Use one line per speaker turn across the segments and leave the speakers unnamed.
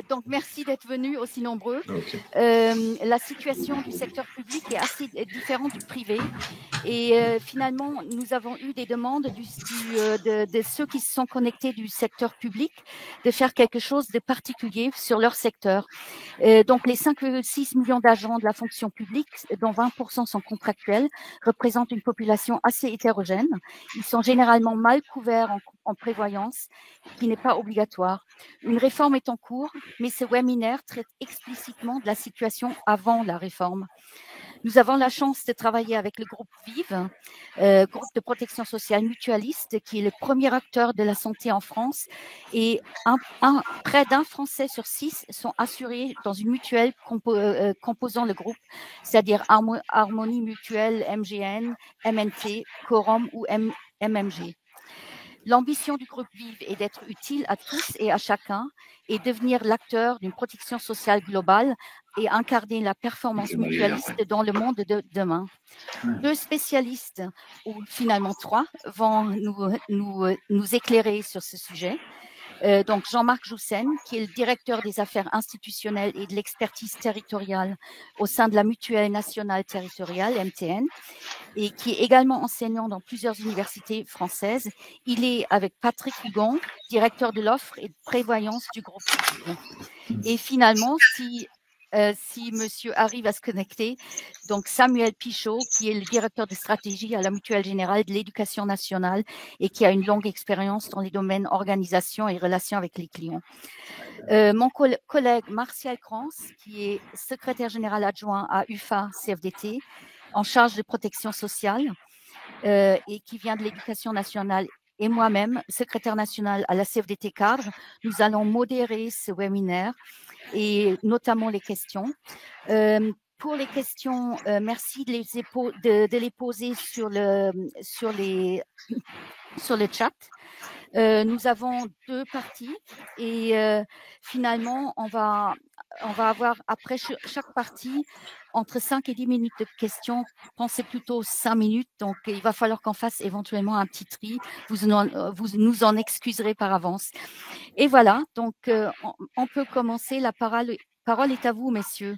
Donc, merci d'être venus aussi nombreux.
Ok.
La situation du secteur public est assez différente du privé. Et finalement, nous avons eu des demandes de ceux qui se sont connectés du secteur public de faire quelque chose de particulier sur leur secteur. Donc, les 5,6 millions d'agents de la fonction publique, dont 20% sont contractuels, représentent une population assez hétérogène. Ils sont généralement mal couverts en prévoyance, qui n'est pas obligatoire. Une réforme est en cours, mais ce webinaire traite explicitement de la situation avant la réforme. Nous avons la chance de travailler avec le groupe Vive, groupe de protection sociale mutualiste, qui est le premier acteur de la santé en France. Et près d'un Français sur 6 sont assurés dans une mutuelle composant le groupe, c'est-à-dire Harmonie Mutuelle, MGN, MNT, Corum ou MMG. L'ambition du groupe Vive est d'être utile à tous et à chacun et devenir l'acteur d'une protection sociale globale et incarner la performance mutualiste dans le monde de demain. 2 spécialistes, ou finalement 3, vont nous éclairer sur ce sujet. Donc Jean-Marc Joussen, qui est le directeur des affaires institutionnelles et de l'expertise territoriale au sein de la Mutuelle nationale territoriale, MTN, et qui est également enseignant dans plusieurs universités françaises. Il est avec Patrick Hugon, directeur de l'offre et de prévoyance du groupe. Et finalement, si monsieur arrive à se connecter, donc Samuel Pichot, qui est le directeur de stratégie à la Mutuelle Générale de l'Éducation nationale et qui a une longue expérience dans les domaines organisation et relations avec les clients. Mon collègue Martial Crans, qui est secrétaire général adjoint à UFA CFDT, en charge de protection sociale et qui vient de l'Éducation nationale, et moi-même, secrétaire nationale à la CFDT Cadre, nous allons modérer ce webinaire et notamment les questions. Pour les questions, merci de les poser sur le chat. Nous avons 2 parties et finalement, on va avoir après chaque partie entre 5 et 10 minutes de questions. Pensez plutôt 5 minutes, donc il va falloir qu'on fasse éventuellement un petit tri. Vous nous en excuserez par avance. Et voilà, donc on peut commencer. La parole est à vous, messieurs.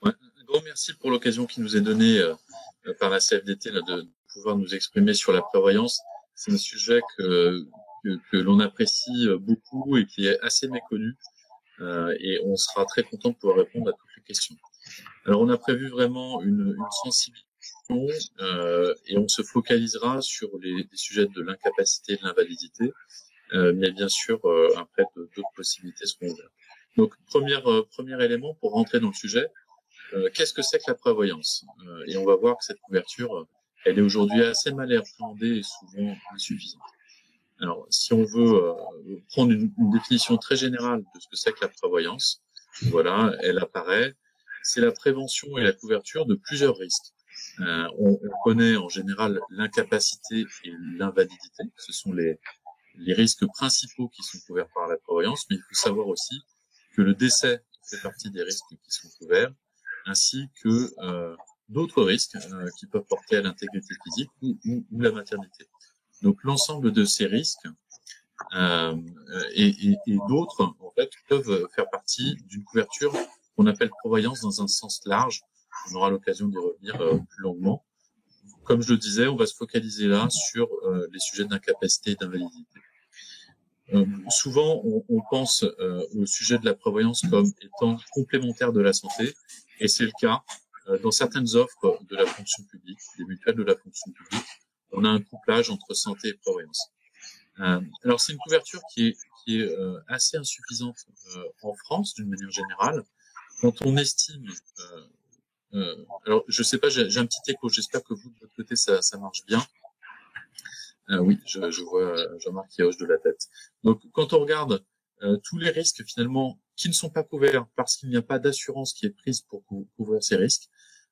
Ouais, un grand merci pour l'occasion qui nous est donnée par la CFDT là, de pouvoir nous exprimer sur la prévoyance. C'est un sujet que l'on apprécie beaucoup et qui est assez méconnu. Et on sera très content de pouvoir répondre à toutes les questions. Alors, on a prévu vraiment une sensibilisation et on se focalisera sur les sujets de l'incapacité et de l'invalidité, mais bien sûr, après, d'autres possibilités seront ouvertes. Donc, premier élément pour rentrer dans le sujet, qu'est-ce que c'est que la prévoyance? Et on va voir que cette couverture, elle est aujourd'hui assez mal appréhendée et souvent insuffisante. Alors, si on veut prendre une définition très générale de ce que c'est que la prévoyance, voilà, elle apparaît. C'est la prévention et la couverture de plusieurs risques. On connaît en général l'incapacité et l'invalidité. Ce sont les risques principaux qui sont couverts par la prévoyance, mais il faut savoir aussi que le décès fait partie des risques qui sont couverts, ainsi que d'autres risques qui peuvent porter à l'intégrité physique ou la maternité. Donc l'ensemble de ces risques et d'autres en fait peuvent faire partie d'une couverture qu'on appelle prévoyance dans un sens large. On aura l'occasion d'y revenir plus longuement. Comme je le disais, on va se focaliser là sur les sujets d'incapacité et d'invalidité. Souvent, on pense au sujet de la prévoyance comme étant complémentaire de la santé, et c'est le cas dans certaines offres de la fonction publique, des mutuelles de la fonction publique. On a un couplage entre santé et prévoyance. Alors, c'est une couverture qui est assez insuffisante en France, d'une manière générale. Quand on estime... alors, je sais pas, j'ai un petit écho. J'espère que vous, de votre côté, ça marche bien. Oui, je vois Jean-Marc qui hoche de la tête. Donc, quand on regarde tous les risques, finalement, qui ne sont pas couverts parce qu'il n'y a pas d'assurance qui est prise pour couvrir ces risques,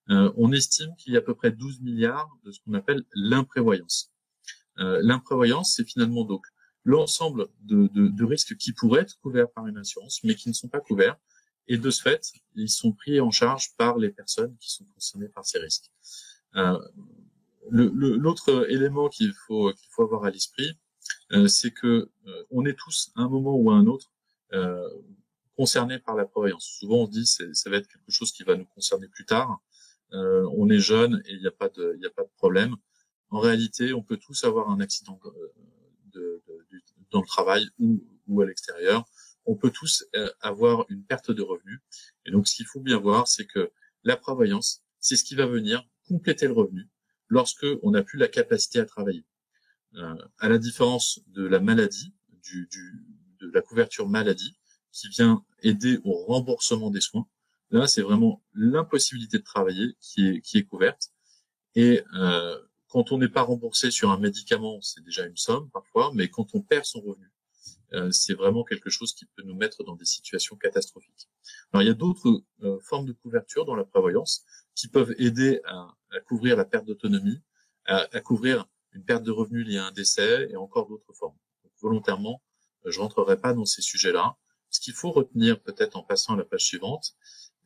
on estime qu'il y a à peu près 12 milliards de ce qu'on appelle l'imprévoyance. L'imprévoyance, c'est finalement donc l'ensemble de risques qui pourraient être couverts par une assurance, mais qui ne sont pas couverts. Et de ce fait, ils sont pris en charge par les personnes qui sont concernées par ces risques. L'autre élément qu'il faut avoir à l'esprit, c'est que on est tous, à un moment ou à un autre, concernés par la prévoyance. Souvent, on se dit ça va être quelque chose qui va nous concerner plus tard. On est jeune et il n'y a pas de problème. En réalité, on peut tous avoir un accident dans le travail ou à l'extérieur. On peut tous avoir une perte de revenus. Et donc, ce qu'il faut bien voir, c'est que la prévoyance, c'est ce qui va venir compléter le revenu lorsque on n'a plus la capacité à travailler. À la différence de la maladie, de la couverture maladie, qui vient aider au remboursement des soins. Là, c'est vraiment l'impossibilité de travailler qui est couverte. Et quand on n'est pas remboursé sur un médicament, c'est déjà une somme parfois, mais quand on perd son revenu, c'est vraiment quelque chose qui peut nous mettre dans des situations catastrophiques. Alors, il y a d'autres formes de couverture dans la prévoyance qui peuvent aider à couvrir la perte d'autonomie, à couvrir une perte de revenus liée à un décès et encore d'autres formes. Donc, volontairement, je rentrerai pas dans ces sujets-là. Ce qu'il faut retenir peut-être en passant à la page suivante,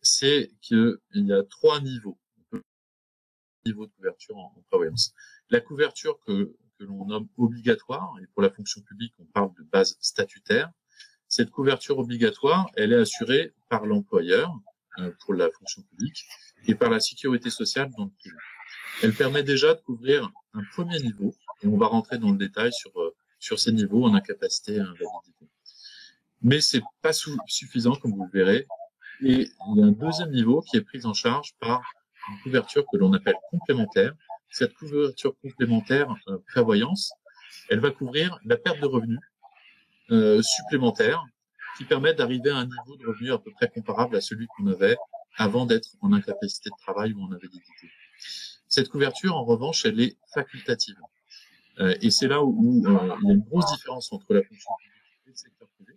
c'est qu'il y a 3 niveaux. Niveau de couverture en prévoyance. La couverture que l'on nomme obligatoire, et pour la fonction publique, on parle de base statutaire. Cette couverture obligatoire, elle est assurée par l'employeur pour la fonction publique et par la sécurité sociale dans le privé. Elle permet déjà de couvrir un premier niveau, et on va rentrer dans le détail sur ces niveaux en incapacité et invalidité. Mais c'est pas suffisant, comme vous le verrez, et il y a un deuxième niveau qui est pris en charge par une couverture que l'on appelle complémentaire. Cette couverture complémentaire prévoyance, elle va couvrir la perte de revenus supplémentaire qui permet d'arriver à un niveau de revenu à peu près comparable à celui qu'on avait avant d'être en incapacité de travail ou en invalidité. Cette couverture, en revanche, elle est facultative. Et c'est là où il y a une grosse différence entre la fonction publique et le secteur privé.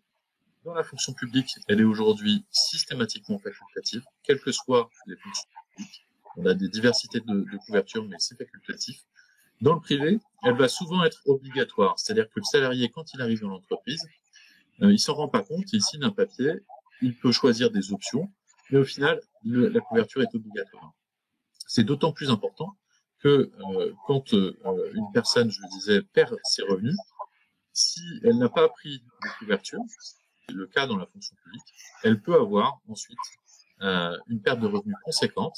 Dans la fonction publique, elle est aujourd'hui systématiquement facultative, quelles que soient les fonctions publiques. On a des diversités de couverture, mais c'est facultatif. Dans le privé, elle va souvent être obligatoire, c'est-à-dire que le salarié, quand il arrive dans l'entreprise, il s'en rend pas compte, il signe un papier, il peut choisir des options, mais au final, la couverture est obligatoire. C'est d'autant plus important que quand une personne, je le disais, perd ses revenus, si elle n'a pas pris de couverture, c'est le cas dans la fonction publique, elle peut avoir ensuite une perte de revenus conséquente.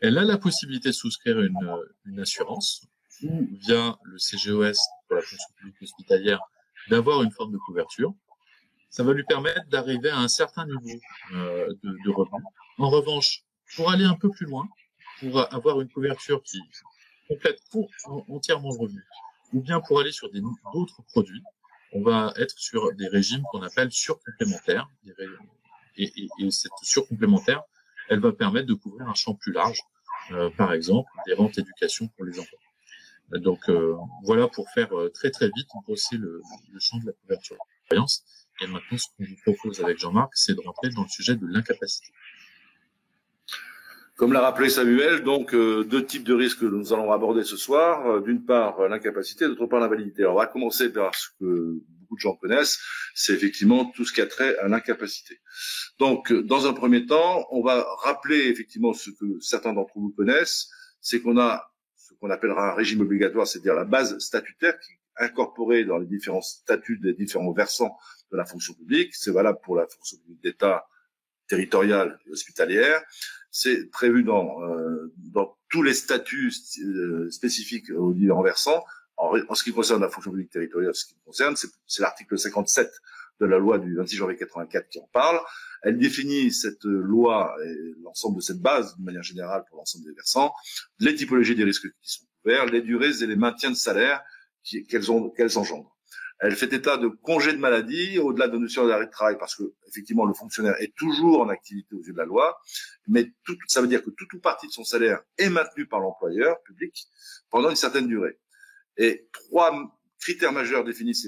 Elle a la possibilité de souscrire une assurance ou via le CGOS pour la fonction publique hospitalière d'avoir une forme de couverture. Ça va lui permettre d'arriver à un certain niveau de revenus. En revanche, pour aller un peu plus loin, pour avoir une couverture qui complète entièrement le revenu, ou bien pour aller sur d'autres produits, on va être sur des régimes qu'on appelle surcomplémentaires. Et cette surcomplémentaire, elle va permettre de couvrir un champ plus large, par exemple des rentes éducation pour les enfants. Donc voilà pour faire très très vite brosser le champ de la couverture de prévoyance. Et maintenant, ce qu'on vous propose avec Jean-Marc, c'est de rentrer dans le sujet de l'incapacité.
Comme l'a rappelé Samuel, donc 2 types de risques que nous allons aborder ce soir. D'une part, l'incapacité, d'autre part, l'invalidité. Alors, on va commencer par ce que beaucoup de gens connaissent, c'est effectivement tout ce qui a trait à l'incapacité. Donc, dans un premier temps, on va rappeler effectivement ce que certains d'entre vous connaissent, c'est qu'on a ce qu'on appellera un régime obligatoire, c'est-à-dire la base statutaire qui est incorporée dans les différents statuts des différents versants de la fonction publique. C'est valable pour la fonction publique d'État, territoriale et hospitalière. C'est prévu dans tous les statuts spécifiques aux différents versants. En ce qui concerne la fonction publique territoriale, ce qui me concerne, c'est l'article 57 de la loi du 26 janvier 84 qui en parle. Elle définit cette loi et l'ensemble de cette base, de manière générale pour l'ensemble des versants, les typologies des risques qui sont couverts, les durées et les maintiens de salaire qu'elles engendrent. Elle fait état de congés de maladie au-delà de notion d'arrêt de travail parce que effectivement le fonctionnaire est toujours en activité aux yeux de la loi, mais ça veut dire que toute ou partie de son salaire est maintenue par l'employeur public pendant une certaine durée. Et 3 critères majeurs définissent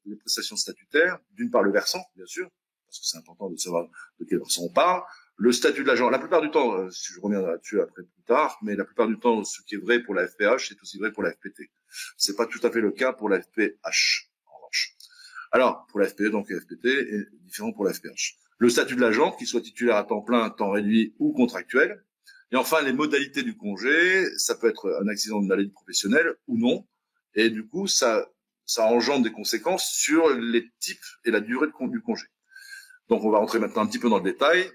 les prestations statutaires. D'une part le versant, bien sûr, parce que c'est important de savoir de quel versant on parle. Le statut de l'agent, la plupart du temps, si je reviens là-dessus après plus tard, mais la plupart du temps, ce qui est vrai pour la FPH, c'est aussi vrai pour la FPT. C'est pas tout à fait le cas pour la FPH. Alors, pour la FPE, donc la FPT est différent pour la FPH. Le statut de l'agent, qu'il soit titulaire à temps plein, temps réduit ou contractuel. Et enfin, les modalités du congé, ça peut être un accident de maladie professionnelle ou non. Et du coup, ça engendre des conséquences sur les types et la durée du congé. Donc, on va rentrer maintenant un petit peu dans le détail.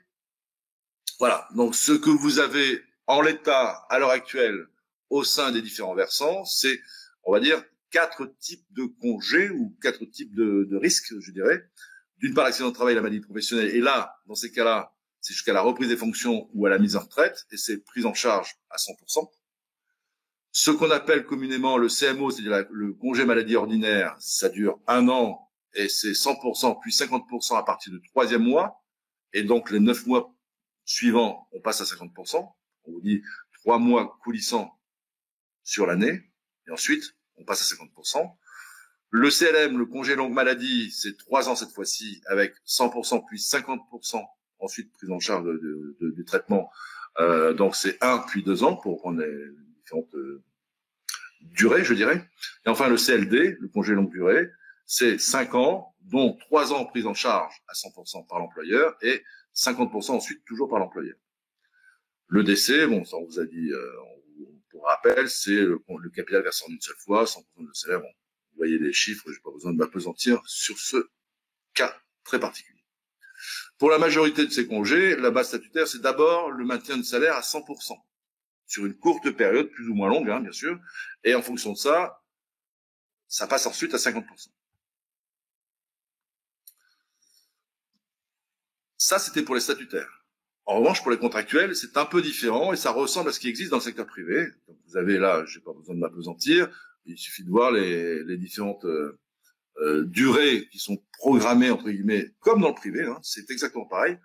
Voilà. Donc, ce que vous avez en l'état, à l'heure actuelle, au sein des différents versants, c'est, on va dire, 4 types de congés ou 4 types de risques, je dirais. D'une part, l'accident de travail et la maladie professionnelle. Et là, dans ces cas-là, c'est jusqu'à la reprise des fonctions ou à la mise en retraite, et c'est prise en charge à 100%. Ce qu'on appelle communément le CMO, c'est-à-dire le congé maladie ordinaire, ça dure 1 an, et c'est 100%, puis 50% à partir du 3e mois, et donc les 9 mois suivants, on passe à 50%. On vous dit 3 mois coulissants sur l'année, et ensuite, on passe à 50%. Le CLM, le congé longue maladie, c'est 3 ans cette fois-ci, avec 100%, puis 50%, ensuite prise en charge du traitement. Donc c'est 1 puis 2 ans pour prendre les différentes durées, je dirais. Et enfin le CLD, le congé longue durée, c'est 5 ans, dont 3 ans prise en charge à 100% par l'employeur et 50% ensuite toujours par l'employeur. Le décès, bon, ça on vous a dit, pour rappel, c'est le capital versé en une seule fois, 100% de salaire. Bon, vous voyez les chiffres, je n'ai pas besoin de m'appesantir sur ce cas très particulier. Pour la majorité de ces congés, la base statutaire, c'est d'abord le maintien de salaire à 100%, sur une courte période, plus ou moins longue, hein, bien sûr, et en fonction de ça, ça passe ensuite à 50%. Ça, c'était pour les statutaires. En revanche, pour les contractuels, c'est un peu différent et ça ressemble à ce qui existe dans le secteur privé. Donc, vous avez là, j'ai pas besoin de m'appesantir, il suffit de voir les différentes durées qui sont programmées, entre guillemets, comme dans le privé, hein, c'est exactement pareil.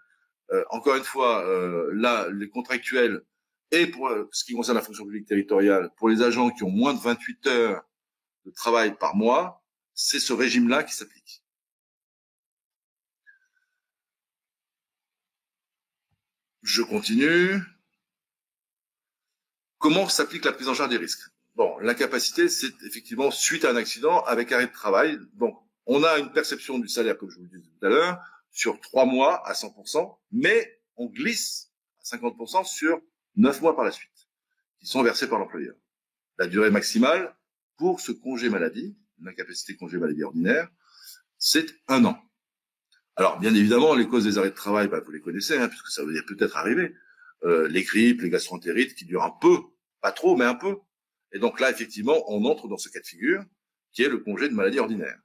Encore une fois, là, les contractuels, et pour ce qui concerne la fonction publique territoriale, pour les agents qui ont moins de 28 heures de travail par mois, c'est ce régime-là qui s'applique. Je continue. Comment s'applique la prise en charge des risques? Bon, l'incapacité, c'est effectivement suite à un accident avec arrêt de travail. Donc, on a une perception du salaire, comme je vous le disais tout à l'heure, sur 3 mois à 100%, mais on glisse à 50% sur 9 mois par la suite, qui sont versés par l'employeur. La durée maximale pour ce congé maladie, l'incapacité congé maladie ordinaire, c'est 1 an. Alors, bien évidemment, les causes des arrêts de travail, vous les connaissez, hein, puisque ça veut dire peut-être arriver. Les grippes, les gastroentérites, qui durent un peu, pas trop, mais un peu. Et donc là, effectivement, on entre dans ce cas de figure, qui est le congé de maladie ordinaire.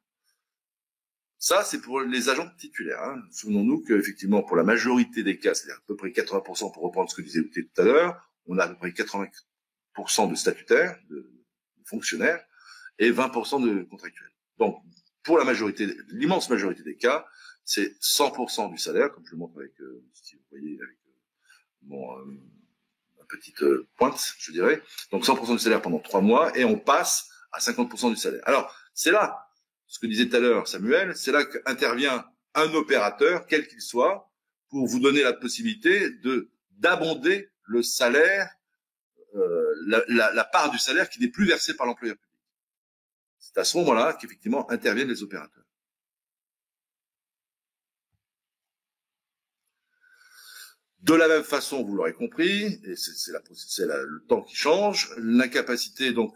Ça, c'est pour les agents titulaires. Hein. Souvenons-nous qu'effectivement, pour la majorité des cas, c'est-à-dire à peu près 80%, pour reprendre ce que disait tout à l'heure, on a à peu près 80% de statutaires, de fonctionnaires, et 20% de contractuels. Donc, pour la majorité, l'immense majorité des cas, c'est 100% du salaire, comme je le montre avec, si vous voyez, avec ma petite pointe, je dirais. Donc 100% du salaire pendant 3 mois, et on passe à 50% du salaire. Alors, c'est là, ce que disait tout à l'heure Samuel, c'est là qu'intervient un opérateur, quel qu'il soit, pour vous donner la possibilité d'abonder le salaire, la part du salaire qui n'est plus versée par l'employeur public. C'est à ce moment-là qu'effectivement interviennent les opérateurs. De la même façon, vous l'aurez compris, et c'est le temps qui change, l'incapacité donc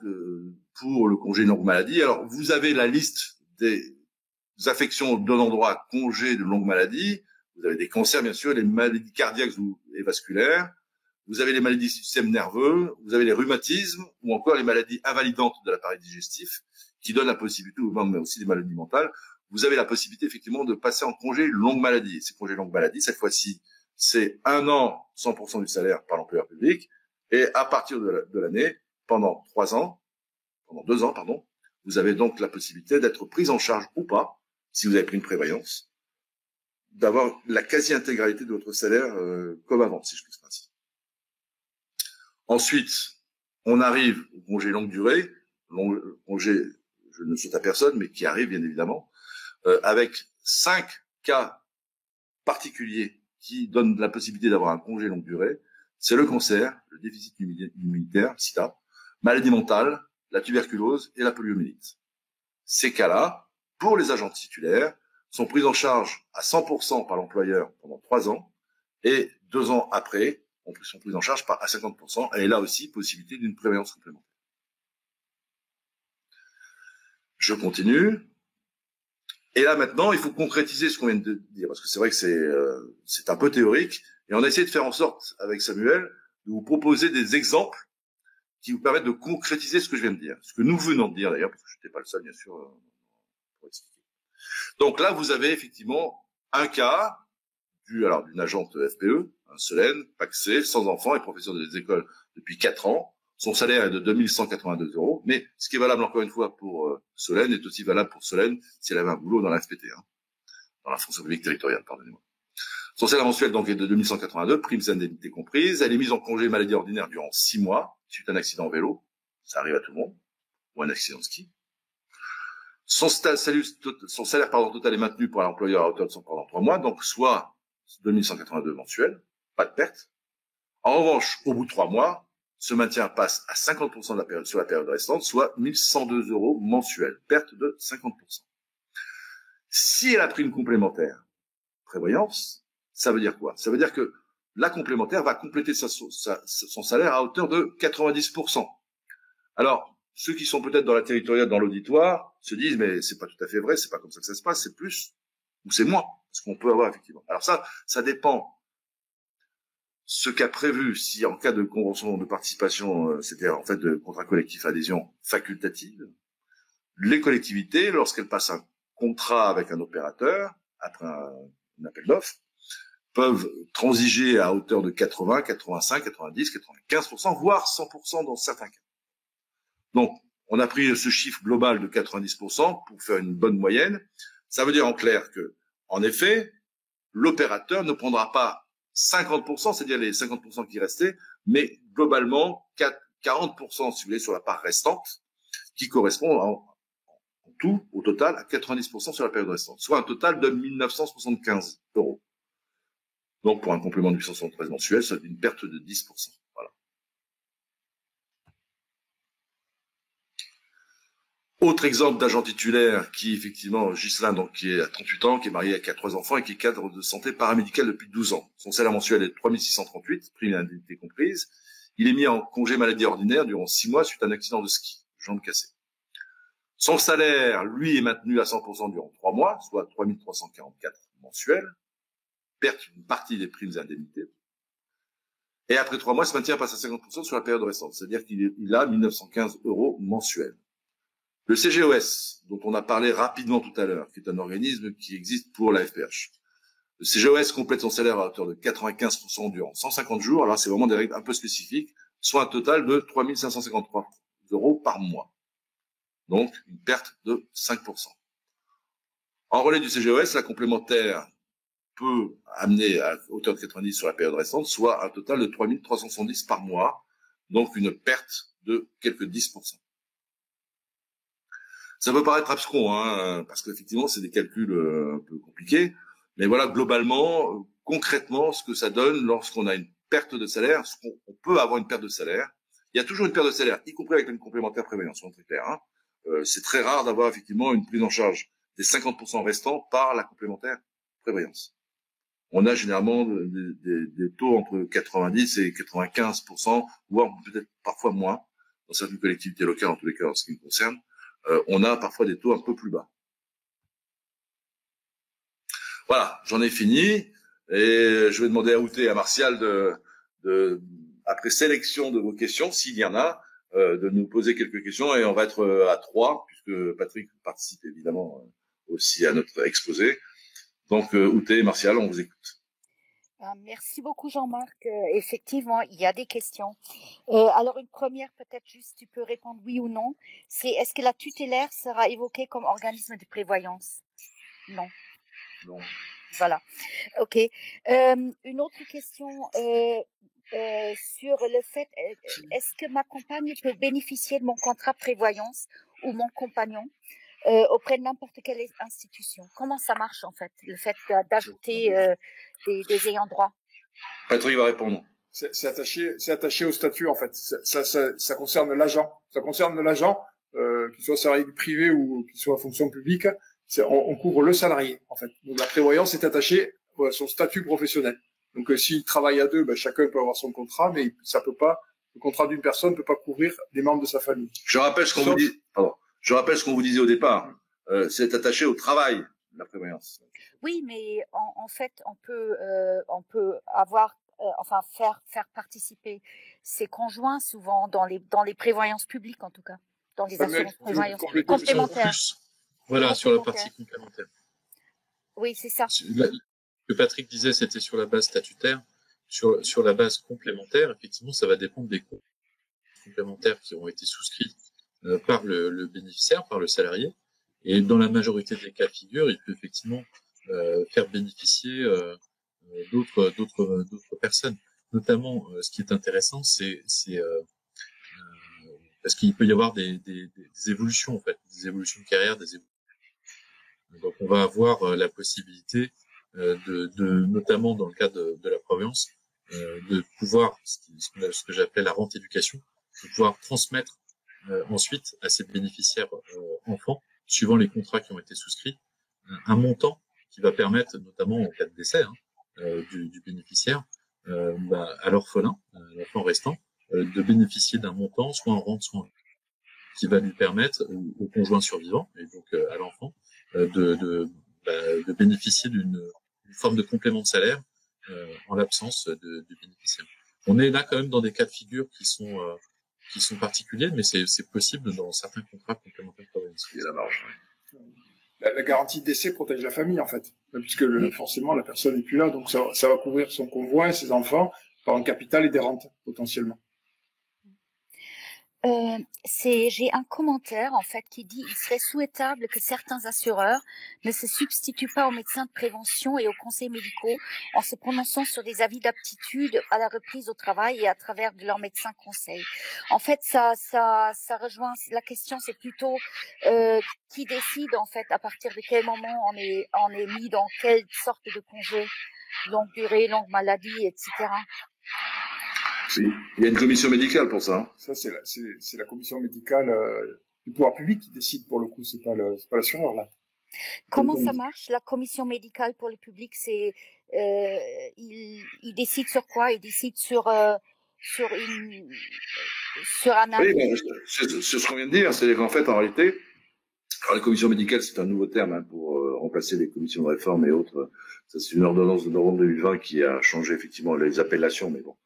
pour le congé longue maladie. Alors, vous avez la liste des affections donnant droit à congé de longue maladie. Vous avez des cancers, bien sûr, les maladies cardiaques et vasculaires. Vous avez les maladies du système nerveux. Vous avez les rhumatismes ou encore les maladies invalidantes de l'appareil digestif qui donnent la possibilité, mais aussi des maladies mentales. Vous avez la possibilité, effectivement, de passer en congé longue maladie. Ces congés longue maladie, cette fois-ci, c'est 1 an, 100% du salaire par l'employeur public, et à partir de l'année, pendant 2 ans, vous avez donc la possibilité d'être pris en charge ou pas, si vous avez pris une prévoyance, d'avoir la quasi-intégralité de votre salaire comme avant, si je puis dire ainsi. Ensuite, on arrive au congé longue durée, congé, je ne souhaite à personne, mais qui arrive bien évidemment, avec 5 cas particuliers qui donne la possibilité d'avoir un congé longue durée, c'est le cancer, le déficit immunitaire, SIDA, maladie mentale, la tuberculose et la poliomyélite. Ces cas-là, pour les agents titulaires, sont pris en charge à 100% par l'employeur pendant 3 ans, et 2 ans après, sont pris en charge à 50%, et là aussi, possibilité d'une prévoyance complémentaire. Je continue. Et là maintenant, il faut concrétiser ce qu'on vient de dire, parce que c'est vrai que c'est un peu théorique, et on a essayé de faire en sorte, avec Samuel, de vous proposer des exemples qui vous permettent de concrétiser ce que je viens de dire, ce que nous venons de dire d'ailleurs, parce que je n'étais pas le seul, bien sûr, pour expliquer. Donc là, vous avez effectivement un cas d'une agente FPE, un Solène, pacsée, sans enfants et professeur des écoles depuis 4 ans. Son salaire est de 2182 €, mais ce qui est valable encore une fois pour Solène est aussi valable pour Solène si elle avait un boulot dans la FPT, dans la fonction publique territoriale, pardonnez-moi. Son salaire mensuel donc est de 2182, primes et indemnités comprises. Elle est mise en congé maladie ordinaire durant 6 mois, suite à un accident en vélo. Ça arrive à tout le monde. Ou un accident de ski. Son salaire total est maintenu par l'employeur à hauteur de pendant 3 mois, donc soit 2182 mensuels, pas de perte. En revanche, au bout de 3 mois, ce maintien passe à 50% de la période, sur la période restante, soit 1102 € mensuels, perte de 50%. Si elle a pris une complémentaire prévoyance, ça veut dire quoi? Ça veut dire que la complémentaire va compléter son salaire à hauteur de 90%. Alors, ceux qui sont peut-être dans la territoriale, dans l'auditoire, se disent, mais c'est pas tout à fait vrai, c'est pas comme ça que ça se passe, c'est plus, ou c'est moins, ce qu'on peut avoir effectivement. Alors ça dépend ce qu'a prévu, si en cas de convention de participation, c'est-à-dire en fait de contrat collectif adhésion facultative, les collectivités, lorsqu'elles passent un contrat avec un opérateur, après un appel d'offres, peuvent transiger à hauteur de 80, 85, 90, 95%, voire 100% dans certains cas. Donc, on a pris ce chiffre global de 90% pour faire une bonne moyenne. Ça veut dire en clair que, en effet, l'opérateur ne prendra pas 50%, c'est-à-dire les 50% qui restaient, mais globalement 40%, si vous voulez, sur la part restante, qui correspond en tout, au total, à 90% sur la période restante, soit un total de 1975 €. Donc, pour un complément de 873 mensuel, c'est une perte de 10%. Voilà. Autre exemple d'agent titulaire qui, effectivement, Ghislain, donc, qui est à 38 ans, qui est marié, qui a 3 enfants et qui est cadre de santé paramédicale depuis 12 ans. Son salaire mensuel est de 3638, prime et indemnité comprise. Il est mis en congé maladie ordinaire durant 6 mois suite à un accident de ski, jambe cassée. Son salaire, lui, est maintenu à 100% durant 3 mois, soit 3344 mensuels. Perte d'une partie des primes et indemnités. Et après 3 mois, ce maintien passe à 50% sur la période restante. C'est-à-dire qu'il a 1915 € mensuels. Le CGOS, dont on a parlé rapidement tout à l'heure, qui est un organisme qui existe pour la FPH. Le CGOS complète son salaire à hauteur de 95% durant 150 jours. Alors, c'est vraiment des règles un peu spécifiques, soit un total de 3553 € par mois. Donc, une perte de 5%. En relais du CGOS, la complémentaire peut amener à hauteur de 90 sur la période restante, soit un total de 3370 par mois, donc une perte de quelques 10%. Ça peut paraître abscon, parce qu'effectivement, c'est des calculs un peu compliqués, mais voilà, globalement, concrètement, ce que ça donne lorsqu'on a une perte de salaire, on peut avoir une perte de salaire. Il y a toujours une perte de salaire, y compris avec une complémentaire prévoyance, soyons très clairs. C'est très rare d'avoir effectivement une prise en charge des 50% restants par la complémentaire prévoyance. On a généralement des taux entre 90 et 95%, voire peut-être parfois moins, dans certaines collectivités locales, en tous les cas, en ce qui me concerne, on a parfois des taux un peu plus bas. Voilà, j'en ai fini, et je vais demander à Outé et à Martial après sélection de vos questions, s'il y en a, de nous poser quelques questions, et on va être à 3, puisque Patrick participe évidemment aussi à notre exposé. Donc, Outé et Martial, on vous écoute.
Merci beaucoup, Jean-Marc. Effectivement, il y a des questions. Alors, une première, peut-être juste, tu peux répondre oui ou non. C'est, est-ce que la tutélaire sera évoquée comme organisme de prévoyance? Non.
Non.
Voilà. OK. Une autre question sur le fait, est-ce que ma compagne peut bénéficier de mon contrat de prévoyance ou mon compagnon auprès de n'importe quelle institution? Comment ça marche en fait, le fait d'ajouter des ayants droit?
Patrick va répondre.
C'est attaché au statut en fait. Ça concerne l'agent. Ça concerne l'agent, qu'il soit salarié du privé ou qu'il soit en fonction publique. On couvre le salarié en fait. Donc la prévoyance est attachée à son statut professionnel. Donc s'il travaille à deux, chacun peut avoir son contrat, mais ça peut pas. Le contrat d'une personne peut pas couvrir les membres de sa famille.
Je rappelle ce qu'on vous dit. Pardon. Je rappelle ce qu'on vous disait au départ. C'est attaché au travail. la prévoyance.
Oui, mais en fait, on peut avoir, faire participer ses conjoints souvent dans les prévoyances publiques, en tout cas, dans les assurances prévoyances complémentaires.
Voilà, sur la partie complémentaire.
Oui, c'est ça.
Ce que Patrick disait, c'était sur la base statutaire. Sur la base complémentaire, effectivement, ça va dépendre des comptes complémentaires qui ont été souscrits par le bénéficiaire, par le salarié. Et dans la majorité des cas de figure, il peut effectivement faire bénéficier d'autres personnes. Notamment, ce qui est intéressant, c'est parce qu'il peut y avoir des évolutions, en fait, des évolutions de carrière, donc on va avoir la possibilité notamment dans le cadre de la prévoyance, de pouvoir, ce que j'appelle la rente éducation, de pouvoir transmettre ensuite à ces bénéficiaires enfants, suivant les contrats qui ont été souscrits, un montant qui va permettre, notamment en cas de décès du bénéficiaire, à l'orphelin, l'enfant restant, de bénéficier d'un montant, soit en rente, soit en qui va lui permettre au conjoint survivant, et donc à l'enfant, de bénéficier d'une forme de complément de salaire en l'absence du bénéficiaire. On est là quand même dans des cas de figure qui sont particuliers, mais c'est possible dans certains contrats complémentaires de prévoyance.
Il y a la marge. Oui.
La garantie de décès protège la famille, en fait, puisque forcément la personne n'est plus là, donc ça va couvrir son conjoint, ses enfants, par un capital et des rentes potentiellement.
J'ai un commentaire en fait qui dit il serait souhaitable que certains assureurs ne se substituent pas aux médecins de prévention et aux conseils médicaux en se prononçant sur des avis d'aptitude à la reprise au travail et à travers de leurs médecins conseils. En fait, ça rejoint la question, c'est plutôt qui décide en fait à partir de quel moment on est mis dans quelle sorte de congé, longue durée, longue maladie, etc.
Il y a une commission médicale pour ça. Hein.
Ça, c'est la commission médicale du pouvoir public qui décide pour le coup, c'est pas l'assureur là.
Comment ça marche, la commission médicale pour le public? C'est il décide sur quoi? Il décide sur un avis.
Oui, c'est ce qu'on vient de dire, c'est qu'en fait, en réalité, la commission médicale, c'est un nouveau terme pour remplacer les commissions de réforme et autres. Ça, c'est une ordonnance de novembre 2020 qui a changé effectivement les appellations, mais bon.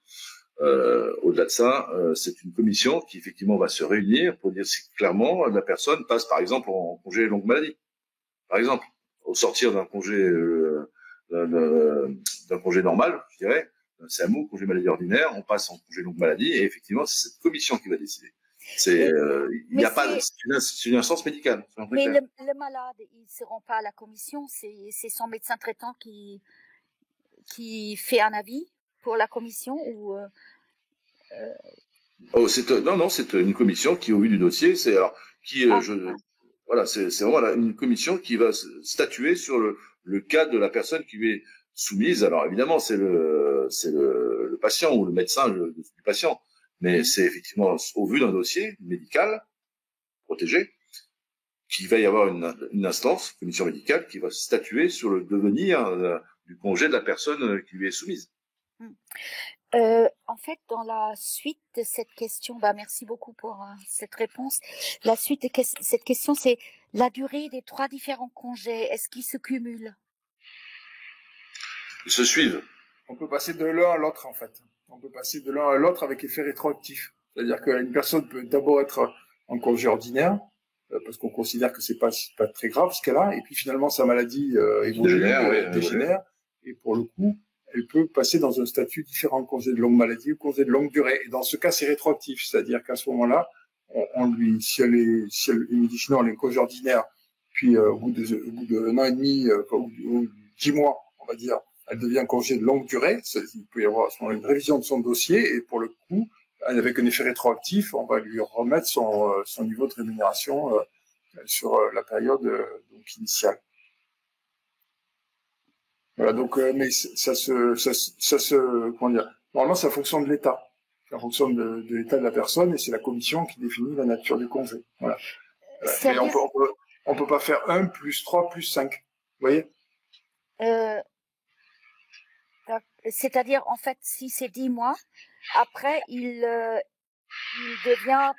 Au-delà de ça, c'est une commission qui effectivement va se réunir pour dire si clairement la personne passe par exemple en congé longue maladie. Par exemple, au sortir d'un congé normal, je dirais, c'est un mot congé maladie ordinaire, on passe en congé longue maladie et effectivement c'est cette commission qui va décider. C'est une instance médicale.
Mais le malade, ils seront pas à la commission, c'est son médecin traitant qui fait un avis pour la commission ou
c'est une commission qui, au vu du dossier, c'est vraiment une commission qui va statuer sur le cas de la personne qui lui est soumise. Alors évidemment, c'est le patient ou le médecin du patient, mais c'est effectivement au vu d'un dossier médical protégé qu'il va y avoir une instance, commission médicale, qui va statuer sur le devenir du congé de la personne qui lui est soumise.
En fait, dans la suite de cette question, merci beaucoup pour cette réponse. La suite de cette question, c'est la durée des 3 différents congés. Est-ce qu'ils se cumulent?
Ils se suivent.
On peut passer de l'un à l'autre, en fait. On peut passer de l'un à l'autre avec effet rétroactif. C'est-à-dire qu'une personne peut d'abord être en congé ordinaire, parce qu'on considère que c'est pas très grave ce qu'elle a, et puis finalement sa maladie dégénère, et pour le coup, elle peut passer dans un statut différent, congé de longue maladie ou congé de longue durée. Et dans ce cas, c'est rétroactif, c'est-à-dire qu'à ce moment-là, si elle me dit non, elle est en congé ordinaire, puis au bout d'un an et demi, ou 10 mois, on va dire, elle devient congé de longue durée. Il peut y avoir à ce moment-là une révision de son dossier, et pour le coup, avec un effet rétroactif, on va lui remettre son niveau de rémunération sur la période initiale. Voilà, donc, mais comment dire, normalement, c'est en fonction de l'état. C'est en fonction de l'état de la personne, et c'est la commission qui définit la nature du congé. Voilà. Mais on peut pas faire 1 plus 3 plus 5. Vous voyez?
C'est-à-dire, en fait, si c'est 10 mois, après, il devient,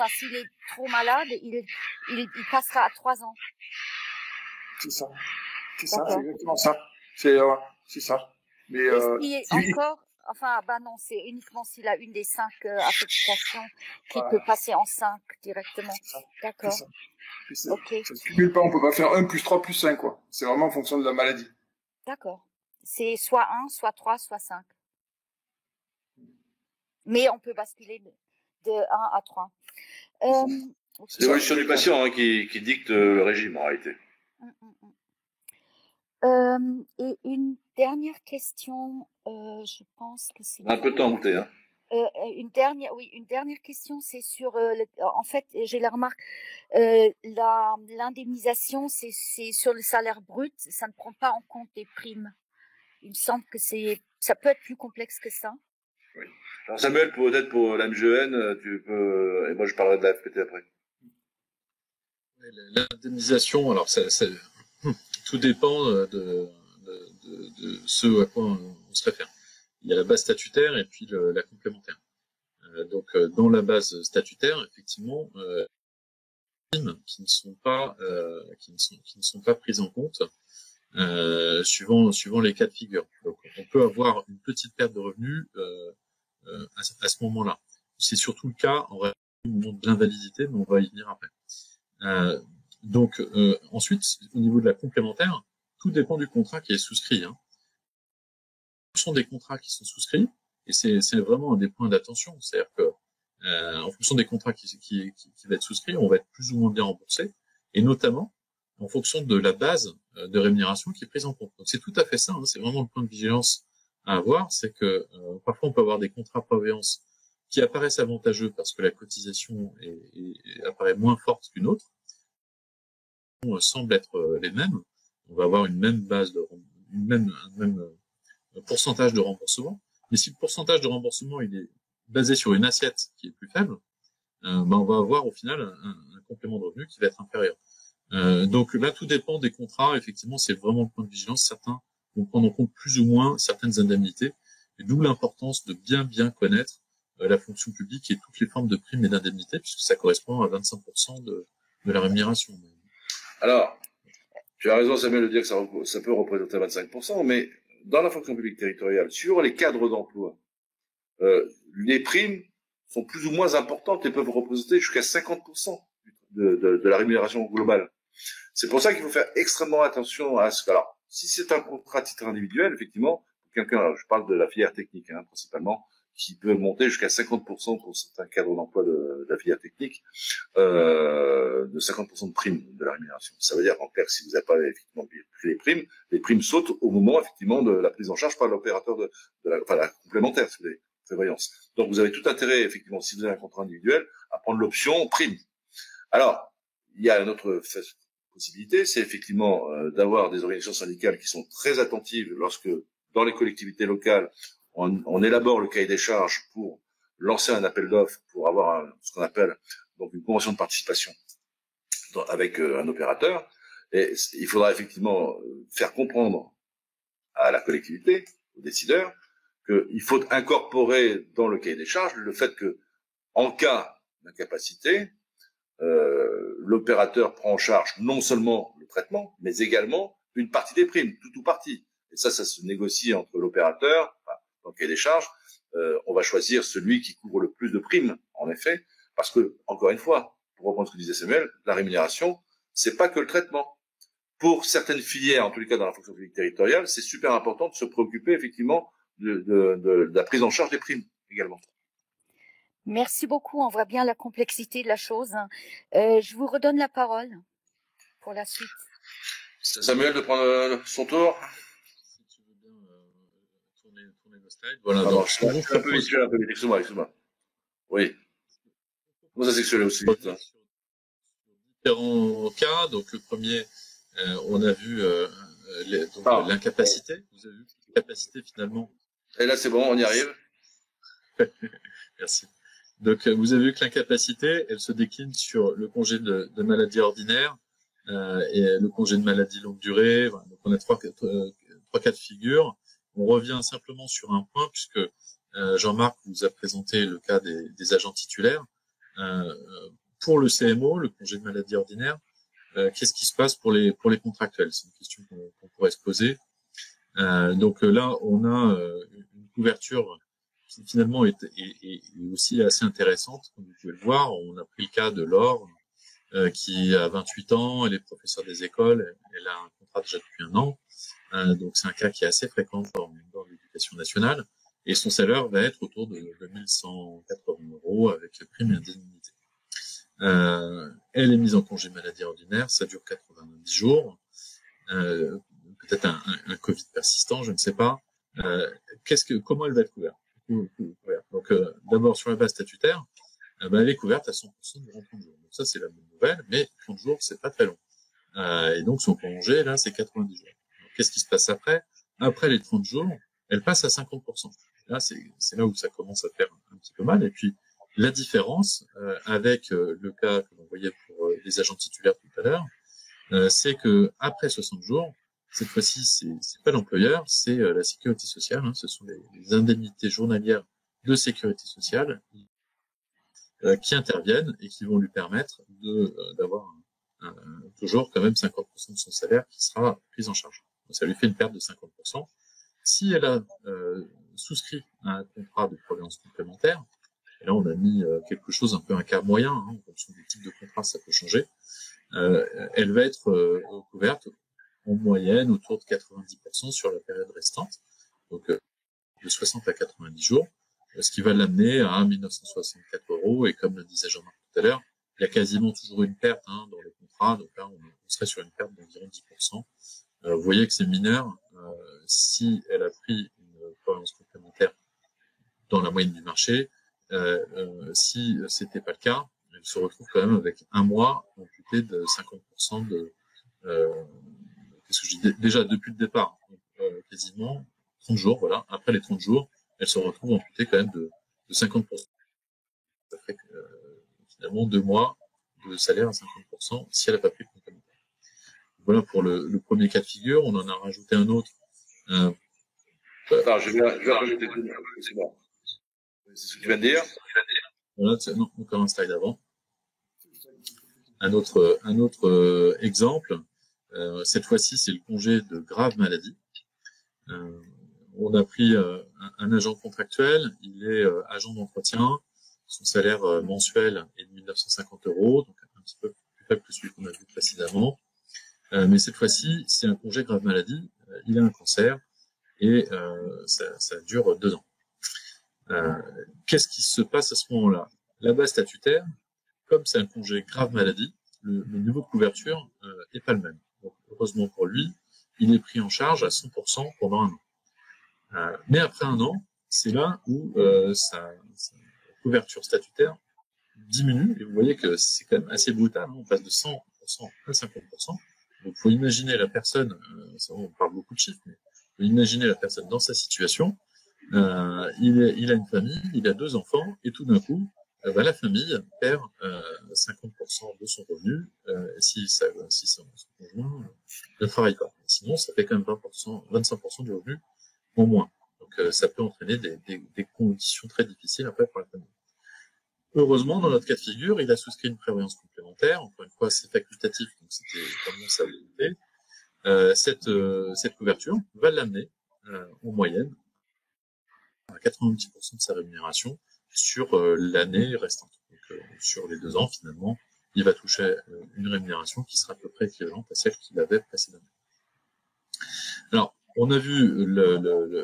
s'il est trop malade, il passera à 3 ans.
C'est ça. C'est ça, c'est exactement ça. C'est ça. Mais
est-ce qu'il y a encore, enfin, bah non, c'est uniquement s'il a une des 5 affectations qui peut passer en 5 directement. D'accord.
Ok. Ça se cumule pas, on peut pas faire 1 plus 3 plus 5, quoi. C'est vraiment en fonction de la maladie.
D'accord. C'est soit 1, soit 3, soit 5. Mais on peut basculer de 1 à 3.
C'est l'évolution du patient qui dicte le régime en réalité.
Et une dernière question, je pense que c'est...
Un peu de temps monté, hein.
Une dernière question, c'est sur, en fait, j'ai la remarque, l'indemnisation, c'est sur le salaire brut, ça ne prend pas en compte les primes. Il me semble que ça peut être plus complexe que ça.
Oui. Alors Samuel, peut-être pour la MGN, tu peux, et moi je parlerai de la FPT après.
L'indemnisation, alors tout dépend de ce à quoi on se réfère. Il y a la base statutaire et puis la complémentaire. Donc dans la base statutaire, effectivement, qui ne sont pas prises en compte suivant les cas de figure. Donc on peut avoir une petite perte de revenus à ce moment-là. C'est surtout le cas en réalité au moment de l'invalidité, mais on va y venir après. Donc ensuite, au niveau de la complémentaire, tout dépend du contrat qui est souscrit. Hein. Ce sont des contrats qui sont souscrits, et c'est vraiment un des points d'attention. C'est-à-dire que en fonction des contrats qui va être souscrit, on va être plus ou moins bien remboursé, et notamment en fonction de la base de rémunération qui est prise en compte. Donc c'est tout à fait ça. Hein, c'est vraiment le point de vigilance à avoir, c'est que parfois on peut avoir des contrats prévoyance qui apparaissent avantageux parce que la cotisation apparaît moins forte qu'une autre, semble être les mêmes. On va avoir une même base un même pourcentage de remboursement, mais si le pourcentage de remboursement il est basé sur une assiette qui est plus faible, on va avoir au final un complément de revenu qui va être inférieur. Donc là, tout dépend des contrats. Effectivement, c'est vraiment le point de vigilance. Certains vont prendre en compte plus ou moins certaines indemnités, et d'où l'importance de bien connaître la fonction publique et toutes les formes de primes et d'indemnités, puisque ça correspond à 25% de la rémunération.
Alors, tu as raison, Samuel, de dire que ça peut représenter 25%, mais dans la fonction publique territoriale, sur les cadres d'emploi, les primes sont plus ou moins importantes et peuvent représenter jusqu'à 50% de la rémunération globale. C'est pour ça qu'il faut faire extrêmement attention à ce que, alors, si c'est un contrat à titre individuel, effectivement, quelqu'un, je parle de la filière technique, hein, principalement, qui peut monter jusqu'à 50% pour certains cadres d'emploi de la filière technique, de 50% de primes de la rémunération. Ça veut dire, en clair, que si vous n'avez pas effectivement pris les primes sautent au moment, effectivement, de la prise en charge par l'opérateur la complémentaire, si vous voulez, prévoyance. Donc, vous avez tout intérêt, effectivement, si vous avez un contrat individuel, à prendre l'option prime. Alors, il y a une autre possibilité, c'est effectivement d'avoir des organisations syndicales qui sont très attentives lorsque, dans les collectivités locales, on élabore le cahier des charges pour lancer un appel d'offres, pour avoir ce qu'on appelle donc une convention de participation avec un opérateur. Et il faudra effectivement faire comprendre à la collectivité, aux décideurs, qu'il faut incorporer dans le cahier des charges le fait que, en cas d'incapacité, l'opérateur prend en charge non seulement le traitement, mais également une partie des primes, tout ou partie. Et ça se négocie entre l'opérateur, dans le cahier des charges. On va choisir celui qui couvre le plus de primes, en effet, parce que, encore une fois, pour reprendre ce que disait Samuel, la rémunération, c'est pas que le traitement. Pour certaines filières, en tous les cas dans la fonction publique territoriale, c'est super important de se préoccuper effectivement de la prise en charge des primes également.
Merci beaucoup, on voit bien la complexité de la chose. Je vous redonne la parole pour la suite.
C'est Samuel de prendre son tour.
Si tu veux bien tourner le slide. Voilà,
donc, je suis un peu visuel, excuse-moi. Oui. Comment ça s'excelle aussi
sur différents cas. Donc le premier, on a vu l'incapacité. Vous avez vu l'incapacité finalement.
Et là c'est bon, on y arrive.
Merci. Donc vous avez vu que l'incapacité, elle se décline sur le congé de maladie ordinaire et le congé de maladie longue durée. Voilà. Donc on a trois cas de figure. On revient simplement sur un point puisque Jean-Marc vous a présenté le cas des agents titulaires. Pour le CMO, le congé de maladie ordinaire, qu'est-ce qui se passe pour les contractuels? C'est une question qu'on pourrait se poser. Donc là, on a une couverture qui finalement est aussi assez intéressante. Comme vous pouvez le voir, on a pris le cas de Laure, qui a 28 ans, elle est professeure des écoles, elle a un contrat déjà depuis 1 an. Donc c'est un cas qui est assez fréquent dans l'éducation nationale. Et son salaire va être autour de 2180 € avec prime et indemnité. Elle est mise en congé maladie ordinaire, ça dure 90 jours. Peut-être un Covid persistant, je ne sais pas. Comment elle va être couverte? Donc d'abord sur la base statutaire, elle est couverte à 100% durant 30 jours. Donc ça c'est la bonne nouvelle, mais 30 jours c'est pas très long. Et donc son congé là c'est 90 jours. Donc, qu'est-ce qui se passe après? Après les 30 jours, elle passe à 50%. Là c'est là où ça commence à faire un petit peu mal. Et puis la différence avec le cas que l'on voyait pour les agents titulaires tout à l'heure, c'est que après 60 jours, cette fois-ci, c'est pas l'employeur, c'est la sécurité sociale. Ce sont les indemnités journalières de sécurité sociale qui interviennent et qui vont lui permettre d'avoir toujours quand même 50% de son salaire qui sera pris en charge. Donc, ça lui fait une perte de 50%. Si elle a souscrit à un contrat de prévoyance complémentaire, et là on a mis quelque chose un peu un cas moyen, en fonction du type de contrat ça peut changer, elle va être couverte en moyenne autour de 90% sur la période restante, donc de 60 à 90 jours, ce qui va l'amener à 1964 €. Et comme le disait Jean-Marc tout à l'heure, il y a quasiment toujours une perte dans les contrats, donc là on serait sur une perte d'environ 10%. Vous voyez que c'est mineur. Si elle a pris une prévoyance complémentaire dans la moyenne du marché, si c'était pas le cas, elle se retrouve quand même avec 1 mois amputé de 50% de qu'est-ce que je dis déjà depuis le départ, quasiment 30 jours, voilà. Après les 30 jours, elle se retrouve amputée quand même de 50%. Ça fait finalement 2 mois de salaire à 50% si elle n'a pas pris le complémentaire. Voilà pour le premier cas de figure. On en a rajouté un autre.
Attends, je vais rajouter tout. C'est bon. C'est ce que tu viens de dire.
Voilà, non, encore un slide avant. Un autre exemple. Cette fois-ci, c'est le congé de grave maladie. On a pris un agent contractuel. Il est agent d'entretien. Son salaire mensuel est de 1950 €, donc un petit peu plus faible que celui qu'on a vu précédemment. Mais cette fois-ci, c'est un congé grave maladie. Il a un cancer et ça dure 2 ans. Qu'est-ce qui se passe à ce moment-là? La base statutaire, comme c'est un congé grave maladie, le niveau de couverture est pas le même. Donc, heureusement pour lui, il est pris en charge à 100% pendant 1 an. Mais après 1 an, c'est là où sa couverture statutaire diminue. Et vous voyez que c'est quand même assez brutal. On passe de 100% à 50%. Donc, faut imaginer la personne, on parle beaucoup de chiffres, mais faut imaginer la personne dans sa situation. Il a une famille, il a 2 enfants, et tout d'un coup, la famille perd 50% de son revenu si son conjoint ne travaille pas. Sinon, ça fait quand même 25% du revenu en moins. Donc, ça peut entraîner des conditions très difficiles après pour la famille. Heureusement, dans notre cas de figure, il a souscrit une prévoyance complémentaire. Encore une fois, c'est facultatif, donc c'était vraiment sa volonté. Cette couverture va l'amener en moyenne à 90% de sa rémunération sur l'année restante. Donc, sur les 2 ans, finalement, il va toucher une rémunération qui sera à peu près équivalente à celle qu'il avait précédemment. Alors, on a vu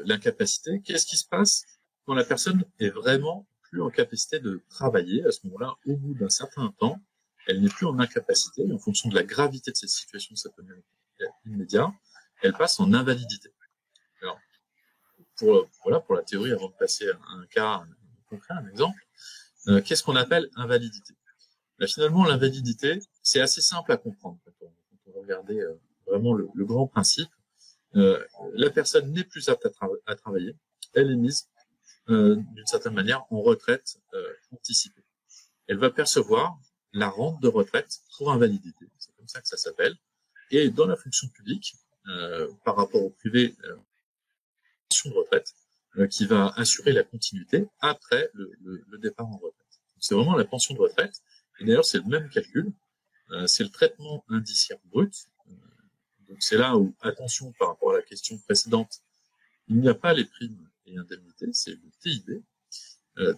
l'incapacité. Qu'est-ce qui se passe quand la personne est vraiment plus en capacité de travailler? À ce moment-là, au bout d'un certain temps, elle n'est plus en incapacité. En fonction de la gravité de cette situation, ça peut être immédiat. Elle passe en invalidité. Alors, pour la théorie, avant de passer à un cas concret, un exemple, qu'est-ce qu'on appelle invalidité? Finalement, l'invalidité, c'est assez simple à comprendre quand on regardait vraiment le grand principe. La personne n'est plus apte à travailler. Elle est mise d'une certaine manière en retraite anticipée. Elle va percevoir la rente de retraite pour invalidité. C'est comme ça que ça s'appelle. Et dans la fonction publique, par rapport au privé, pension de retraite qui va assurer la continuité après le départ en retraite. C'est vraiment la pension de retraite. Et d'ailleurs, c'est le même calcul. c'est le traitement indiciaire brut. Donc c'est là où, attention par rapport à la question précédente, il n'y a pas les primes et indemnités, c'est le TIB,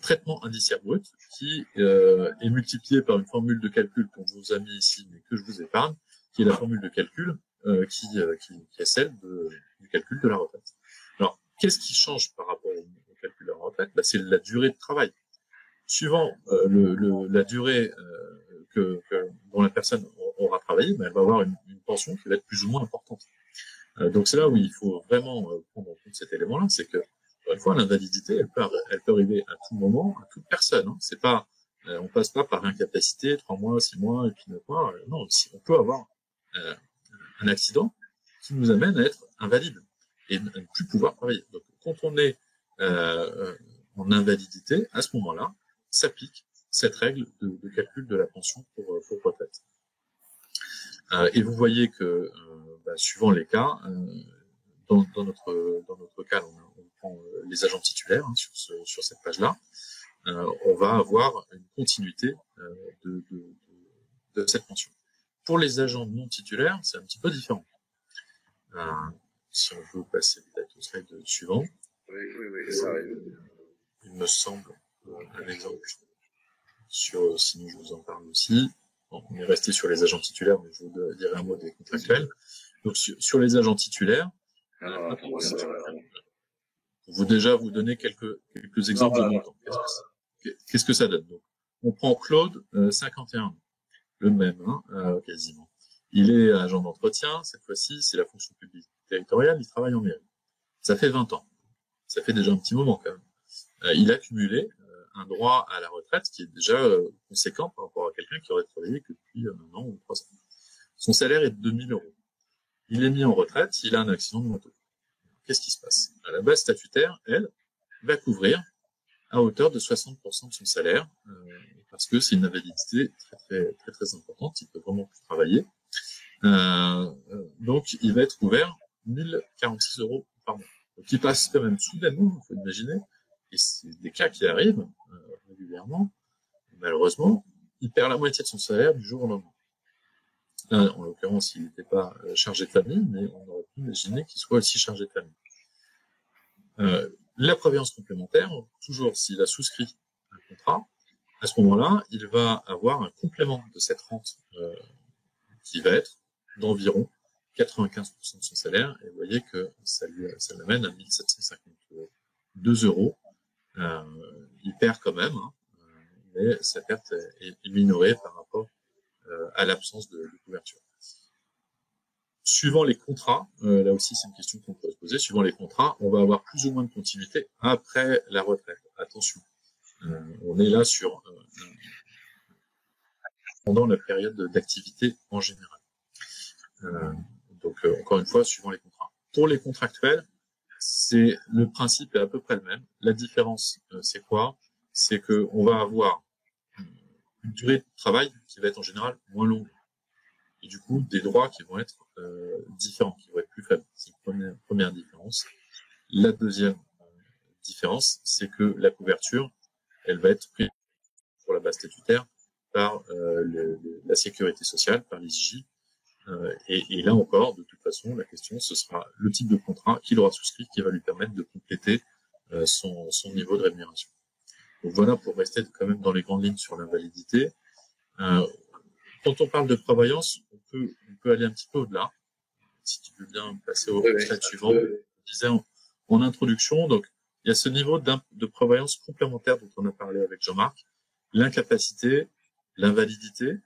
traitement indiciaire brut, qui est multiplié par une formule de calcul qu'on vous a mis ici, mais que je vous épargne, qui est la formule de calcul qui est celle du calcul de la retraite. Alors, qu'est-ce qui change par rapport au calcul de la retraite? C'est la durée de travail. Suivant la durée dont la personne aura travaillé, elle va avoir une pension qui va être plus ou moins importante. Donc c'est là où il faut vraiment prendre en compte cet élément-là, c'est que une fois l'invalidité, elle peut arriver à tout moment, à toute personne. Hein. C'est pas, on passe pas par incapacité, 3 mois, 6 mois et puis 9 mois. Non, on peut avoir un accident qui nous amène à être invalide et ne plus pouvoir travailler. Donc quand on est en invalidité, à ce moment-là, s'applique cette règle de calcul de la pension pour retraite. Et vous voyez que suivant les cas, dans notre cas, on prend les agents titulaires sur cette page-là, on va avoir une continuité de cette pension. Pour les agents non titulaires, c'est un petit peu différent. Si on veut passer peut-être au slide suivant.
Oui, ça arrive.
Il me semble un exemple sinon je vous en parle aussi. Bon, on est resté sur les agents titulaires, mais je vous dirai un mot des contractuels. Donc sur les agents titulaires, pour vous donner quelques exemples de montants. Qu'est-ce que ça donne? Donc, on prend Claude, 51 ans, le même, quasiment. Il est agent d'entretien, cette fois-ci, c'est la fonction publique territoriale, il travaille en mairie. Ça fait 20 ans. Ça fait déjà un petit moment quand même. Il a cumulé un droit à la retraite qui est déjà conséquent par rapport à quelqu'un qui aurait travaillé que depuis 1 an ou 3 ans. Son salaire est de 2 000 €. Il est mis en retraite, il a un accident de moto. Qu'est-ce qui se passe? La base statutaire, elle, va couvrir à hauteur de 60% de son salaire, parce que c'est une invalidité très importante, il peut vraiment plus travailler. Donc, il va être couvert 1046 € par mois. Donc, il passe quand même soudainement, il faut imaginer, et c'est des cas qui arrivent régulièrement. Malheureusement, il perd la moitié de son salaire du jour au lendemain. En l'occurrence, il n'était pas chargé de famille, mais on aurait pu imaginer qu'il soit aussi chargé de famille. La prévoyance complémentaire, toujours s'il a souscrit un contrat, à ce moment-là, il va avoir un complément de cette rente qui va être d'environ 95% de son salaire, et vous voyez que ça l'amène à 1752 €. Il perd quand même, mais sa perte est minorée par rapport à l'absence de couverture. Suivant les contrats, là aussi c'est une question qu'on peut se poser, suivant les contrats, on va avoir plus ou moins de continuité après la retraite. Attention, on est là sur pendant la période d'activité en général. Donc encore une fois, suivant les contrats. Pour les contractuels, c'est le principe est à peu près le même. La différence, c'est quoi? C'est que on va avoir une durée de travail qui va être en général moins longue. Et du coup, des droits qui vont être différents, qui vont être plus faibles. C'est la première différence. La deuxième différence, c'est que la couverture, elle va être prise pour la base statutaire par la sécurité sociale, par les IJ. Et là encore, de toute façon, la question, ce sera le type de contrat qu'il aura souscrit qui va lui permettre de compléter son niveau de rémunération. Donc voilà, pour rester quand même dans les grandes lignes sur l'invalidité. Quand on parle de prévoyance, on peut aller un petit peu au-delà. Si tu veux bien passer au slide suivant. Je disais en introduction, donc il y a ce niveau de prévoyance complémentaire dont on a parlé avec Jean-Marc, l'incapacité, l'invalidité.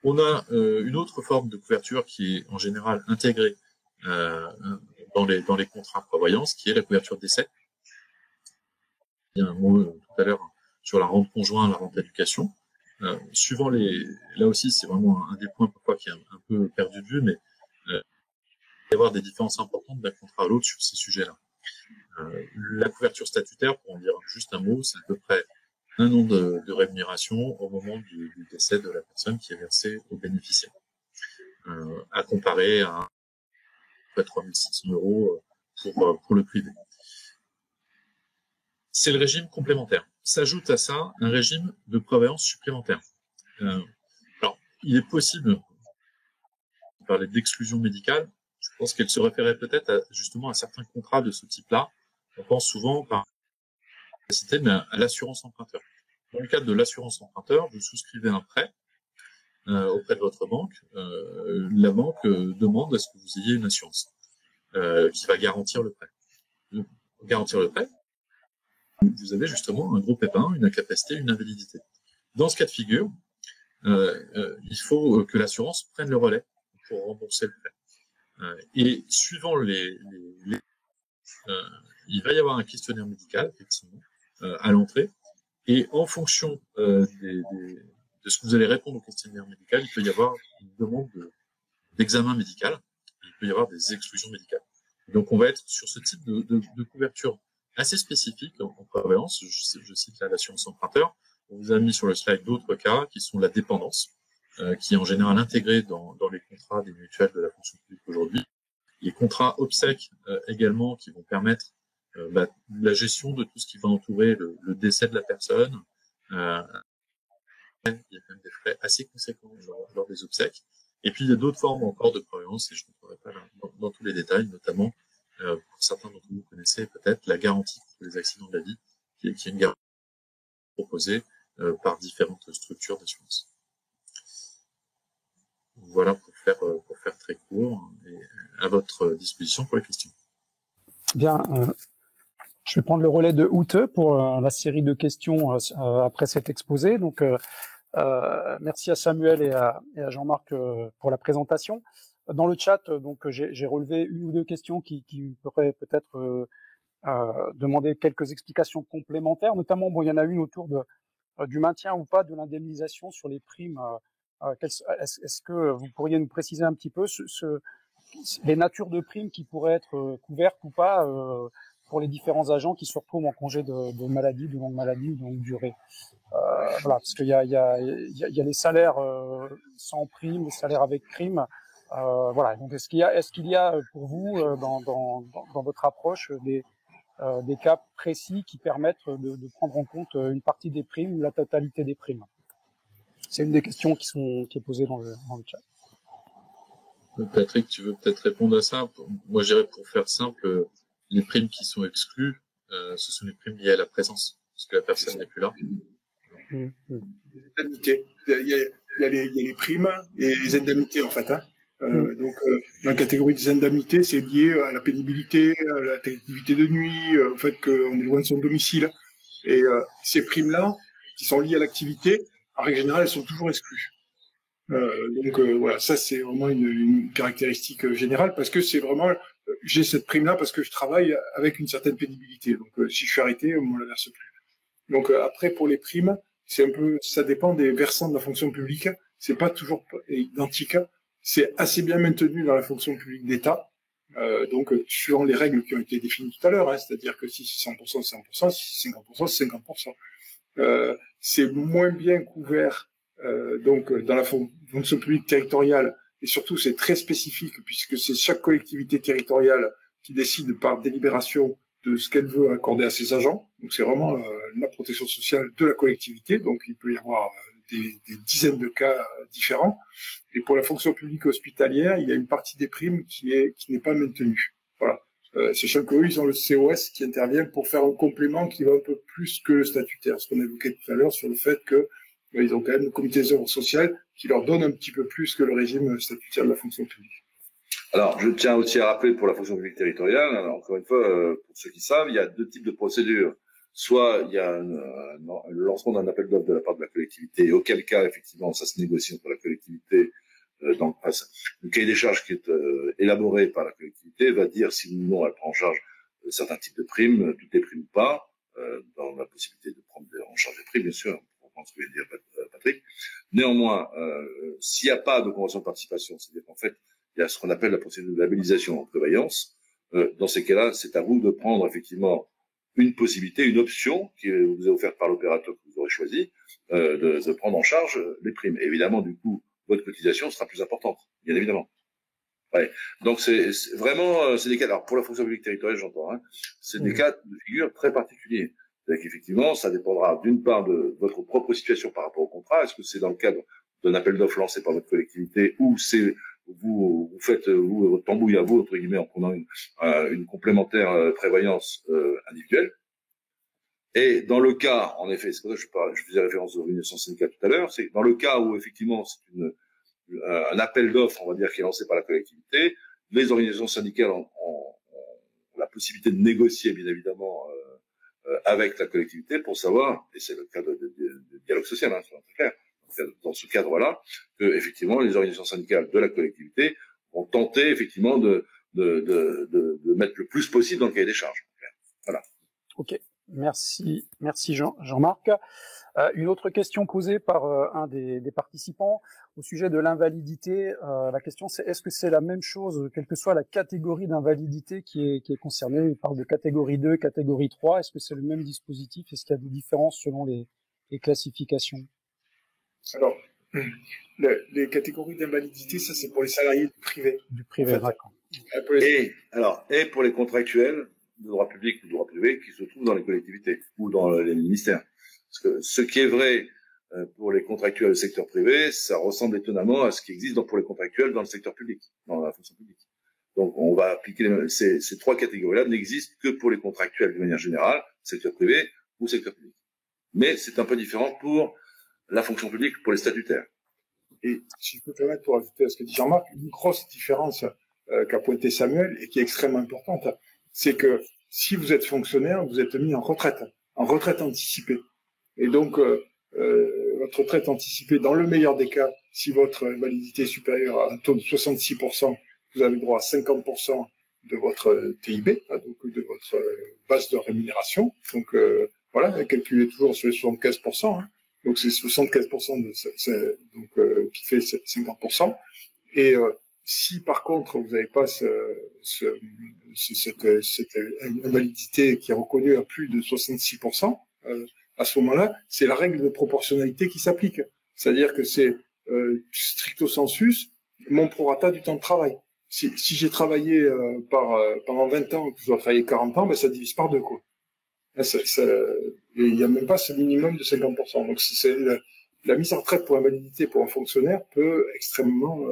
On a une autre forme de couverture qui est en général intégrée dans les contrats de prévoyance, qui est la couverture décès. Il y a un mot tout à l'heure sur la rente conjointe, la rente d'éducation. Suivant là aussi, c'est vraiment un des points parfois qui est un peu perdu de vue, mais il va y avoir des différences importantes d'un contrat à l'autre sur ces sujets-là. La couverture statutaire, pour en dire juste un mot, c'est à peu près un an de rémunération au moment du décès de la personne qui est versée aux bénéficiaires. À comparer à 3 600 € pour le privé. C'est le régime complémentaire. S'ajoute à ça un régime de prévoyance supplémentaire. Alors, il est possible de parler d'exclusion médicale. Je pense qu'elle se référait peut-être justement à certains contrats de ce type-là. On pense souvent par capacité, mais à l'assurance emprunteur. Dans le cadre de l'assurance emprunteur, vous souscrivez un prêt auprès de votre banque. La banque demande à ce que vous ayez une assurance qui va garantir le prêt. Garantir le prêt, vous avez justement un gros pépin, une incapacité, une invalidité. Dans ce cas de figure, il faut que l'assurance prenne le relais pour rembourser le prêt. Et suivant il va y avoir un questionnaire médical, effectivement, à l'entrée. Et en fonction de ce que vous allez répondre au questionnaire médical, il peut y avoir une demande d'examen médical. Il peut y avoir des exclusions médicales. Donc, on va être sur ce type de couverture assez spécifique en prévoyance. Je cite là l'assurance emprunteur. On vous a mis sur le slide d'autres cas qui sont la dépendance, qui est en général intégrée dans les contrats des mutuelles de la fonction publique aujourd'hui. Les contrats obsèques également qui vont permettre la gestion de tout ce qui va entourer le décès de la personne. Il y a quand même des frais assez conséquents lors des obsèques. Et puis, il y a d'autres formes encore de prévoyance, et je ne rentrerai pas dans tous les détails, notamment, pour certains d'entre vous connaissez peut-être, la garantie contre les accidents de la vie, qui est une garantie proposée par différentes structures d'assurance. Voilà pour faire très court, et à votre disposition pour les questions.
Bien, je vais prendre le relais de Ute pour la série de questions après cet exposé. Donc, merci à Samuel et à Jean-Marc pour la présentation. Dans le chat, donc j'ai relevé une ou deux questions qui pourraient peut-être demander quelques explications complémentaires. Notamment, bon, il y en a une autour du maintien ou pas de l'indemnisation sur les primes. Est-ce que vous pourriez nous préciser un petit peu les natures de primes qui pourraient être couvertes ou pas pour les différents agents qui se retrouvent en congé de maladie, de longue maladie ou de longue durée. Voilà, parce qu'il y a les salaires sans prime, les salaires avec prime. Voilà. Donc, est-ce qu'il y a pour vous dans votre approche des cas précis qui permettent de prendre en compte une partie des primes ou la totalité des primes? C'est une des questions qui est posée dans le chat.
Patrick, tu veux peut-être répondre à ça? Moi, je dirais pour faire simple, les primes qui sont exclues, ce sont les primes liées à la présence, parce que la personne n'est plus là.
Les indemnités. Il y a les primes et les indemnités, en fait. Hein. Donc, dans la catégorie des indemnités, c'est lié à la pénibilité, à l'activité de nuit, au fait qu'on est loin de son domicile. Et ces primes-là, qui sont liées à l'activité, en règle générale, elles sont toujours exclues. Donc voilà, ça c'est vraiment une caractéristique générale parce que c'est vraiment j'ai cette prime là parce que je travaille avec une certaine pénibilité. Donc si je suis arrêté, on me la verse plus. Donc après pour les primes, c'est un peu ça dépend des versants de la fonction publique, c'est pas toujours identique, c'est assez bien maintenu dans la fonction publique d'État. Donc suivant les règles qui ont été définies tout à l'heure, hein, c'est-à-dire que si c'est 100%, c'est 100%, si c'est 50%, c'est 50%. C'est moins bien couvert donc dans la fonction publique territoriale, et surtout c'est très spécifique puisque c'est chaque collectivité territoriale qui décide par délibération de ce qu'elle veut accorder à ses agents. Donc c'est vraiment la protection sociale de la collectivité. Donc il peut y avoir des dizaines de cas différents. Et pour la fonction publique hospitalière, il y a une partie des primes qui n'est pas maintenue. Voilà. Sachant qu'eux, ils ont le COS qui intervient pour faire un complément qui va un peu plus que le statutaire. Ce qu'on évoquait tout à l'heure sur le fait que ils ont quand même le comité des œuvres sociales qui leur donne un petit peu plus que le régime statutaire de la fonction publique.
Alors, je tiens aussi à rappeler pour la fonction publique territoriale, alors, encore une fois, pour ceux qui savent, il y a deux types de procédures. Soit il y a le lancement d'un appel d'offres de la part de la collectivité, et auquel cas, effectivement, ça se négocie entre la collectivité. Donc, le cahier des charges qui est élaboré par la collectivité va dire si ou non elle prend en charge certains types de primes, toutes les primes ou pas, dans la possibilité de prendre en charge des primes, bien sûr, pour comprendre ce que vient de dire Patrick. Néanmoins, s'il n'y a pas de convention de participation, c'est-à-dire qu'en fait, il y a ce qu'on appelle la procédure de labellisation en prévoyance. Dans ces cas-là, c'est à vous de prendre effectivement une possibilité, une option qui vous est offerte par l'opérateur que vous aurez choisi, de prendre en charge les primes. Et évidemment, du coup, votre cotisation sera plus importante, bien évidemment. Ouais. Donc c'est vraiment c'est des cas. Alors pour la fonction publique territoriale, j'entends, hein, c'est des cas de figure très particuliers. C'est-à-dire qu'effectivement, ça dépendra d'une part de votre propre situation par rapport au contrat. Est-ce que c'est dans le cadre d'un appel d'offres lancé par votre collectivité, ou c'est vous faites votre tambouille à vous entre guillemets en prenant une complémentaire prévoyance individuelle. Et dans le cas, en effet, c'est pour ça que je faisais référence aux organisations syndicales tout à l'heure, c'est dans le cas où effectivement c'est un appel d'offres, on va dire, qui est lancé par la collectivité, les organisations syndicales ont la possibilité de négocier, bien évidemment, avec la collectivité pour savoir, et c'est le cas de dialogue social, hein, c'est très clair, dans ce cadre-là, que effectivement les organisations syndicales de la collectivité vont tenter effectivement de mettre le plus possible dans le cahier des charges. Voilà.
Ok, merci Jean-Marc. Une autre question posée par un des participants au sujet de l'invalidité. La question c'est est-ce que c'est la même chose, quelle que soit la catégorie d'invalidité qui est concernée? Il parle de catégorie 2, catégorie 3. Est-ce que c'est le même dispositif? Est-ce qu'il y a des différences selon les classifications?
Alors, les catégories d'invalidité, ça c'est pour les salariés du privé.
Du privé,
en fait.
D'accord.
Et pour les contractuels de droit public ou de droit privé qui se trouvent dans les collectivités ou dans les ministères. Parce que ce qui est vrai pour les contractuels du secteur privé, ça ressemble étonnamment à ce qui existe pour les contractuels dans le secteur public, dans la fonction publique. Donc, on va appliquer ces trois catégories-là n'existent que pour les contractuels de manière générale, secteur privé ou secteur public. Mais c'est un peu différent pour la fonction publique, pour les statutaires.
Et si je peux me permettre pour ajouter à ce que dit Jean-Marc, une grosse différence qu'a pointé Samuel et qui est extrêmement importante, c'est que si vous êtes fonctionnaire, vous êtes mis en retraite anticipée. Et donc, votre retraite anticipée, dans le meilleur des cas, si votre invalidité est supérieure à un taux de 66%, vous avez droit à 50% de votre TIB, donc de votre base de rémunération. Donc, voilà, calculez toujours sur les 75%. Hein. Donc, c'est 75% qui fait 50%. Et si par contre vous n'avez pas cette invalidité qui est reconnue à plus de 66%, à ce moment-là, c'est la règle de proportionnalité qui s'applique. C'est-à-dire que c'est stricto sensus mon prorata du temps de travail. Si j'ai travaillé pendant 20 ans et que je dois travailler 40 ans, ben ça divise par deux, quoi. Il n'y a même pas ce minimum de 50%. Donc c'est la mise en retraite pour invalidité pour un fonctionnaire peut extrêmement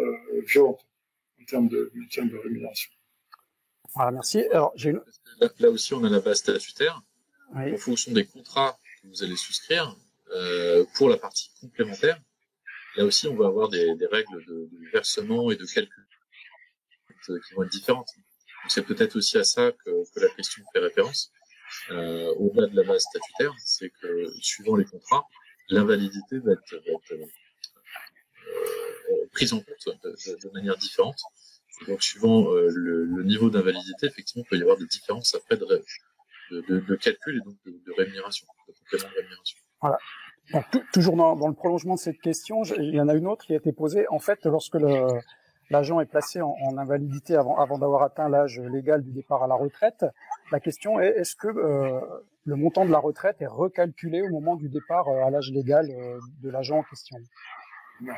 violente en termes de rémunération.
Voilà, merci. Alors,
là aussi, on a la base statutaire.
Oui.
En fonction des contrats que vous allez souscrire, pour la partie complémentaire, là aussi, on va avoir des règles de versement et de calcul qui vont être différentes. Donc, c'est peut-être aussi à ça que la question fait référence. Au-delà de la base statutaire, c'est que suivant les contrats, l'invalidité va être prise en compte de manière différente. Et donc, suivant le niveau d'invalidité, effectivement, il peut y avoir des différences après de calcul et donc de rémunération, de complément de rémunération.
Voilà. Donc, toujours dans le prolongement de cette question, il y en a une autre qui a été posée. En fait, lorsque l'agent est placé en invalidité avant d'avoir atteint l'âge légal du départ à la retraite, la question est est-ce que le montant de la retraite est recalculé au moment du départ à l'âge légal de l'agent en question?
Non.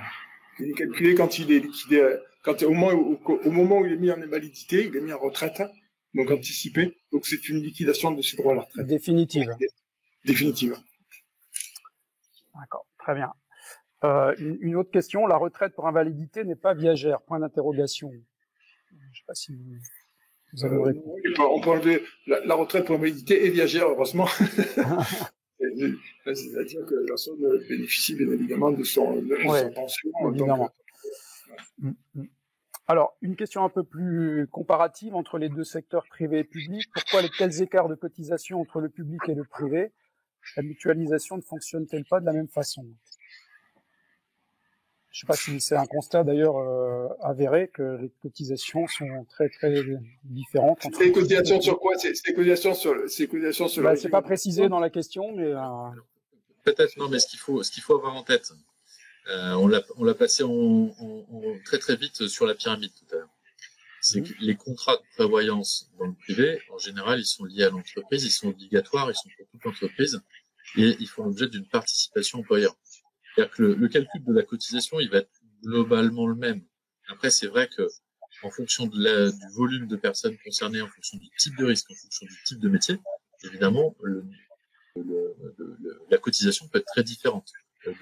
Il est calculé quand il est liquidé, au moment où il est mis en invalidité, il est mis en retraite, donc anticipé. Donc c'est une liquidation de ses droits à la retraite.
Définitive.
Définitive.
D'accord, très bien. Une autre question, la retraite pour invalidité n'est pas viagère, point d'interrogation. Je ne sais pas si vous avez répondu.
On peut enlever la retraite pour invalidité est viagère, heureusement. C'est-à-dire que la personne bénéficie bien évidemment de sa pension.
Évidemment. Alors, une question un peu plus comparative entre les deux secteurs privé et public. Pourquoi les tels écarts de cotisation entre le public et le privé? La mutualisation ne fonctionne-t-elle pas de la même façon? Je ne sais pas si c'est un constat d'ailleurs avéré que les cotisations sont très très différentes.
C'est les cotisations sur quoi? C'est les cotisations sur
c'est pas précisé dans la question, mais
peut-être non, mais ce qu'il faut avoir en tête, on l'a passé très très vite sur la pyramide tout à l'heure. C'est que les contrats de prévoyance dans le privé, en général, ils sont liés à l'entreprise, ils sont obligatoires, ils sont pour toute l'entreprise et ils font l'objet d'une participation employeur. C'est-à-dire que le calcul de la cotisation, il va être globalement le même. Après, c'est vrai que en fonction du volume de personnes concernées, en fonction du type de risque, en fonction du type de métier, évidemment, la cotisation peut être très différente.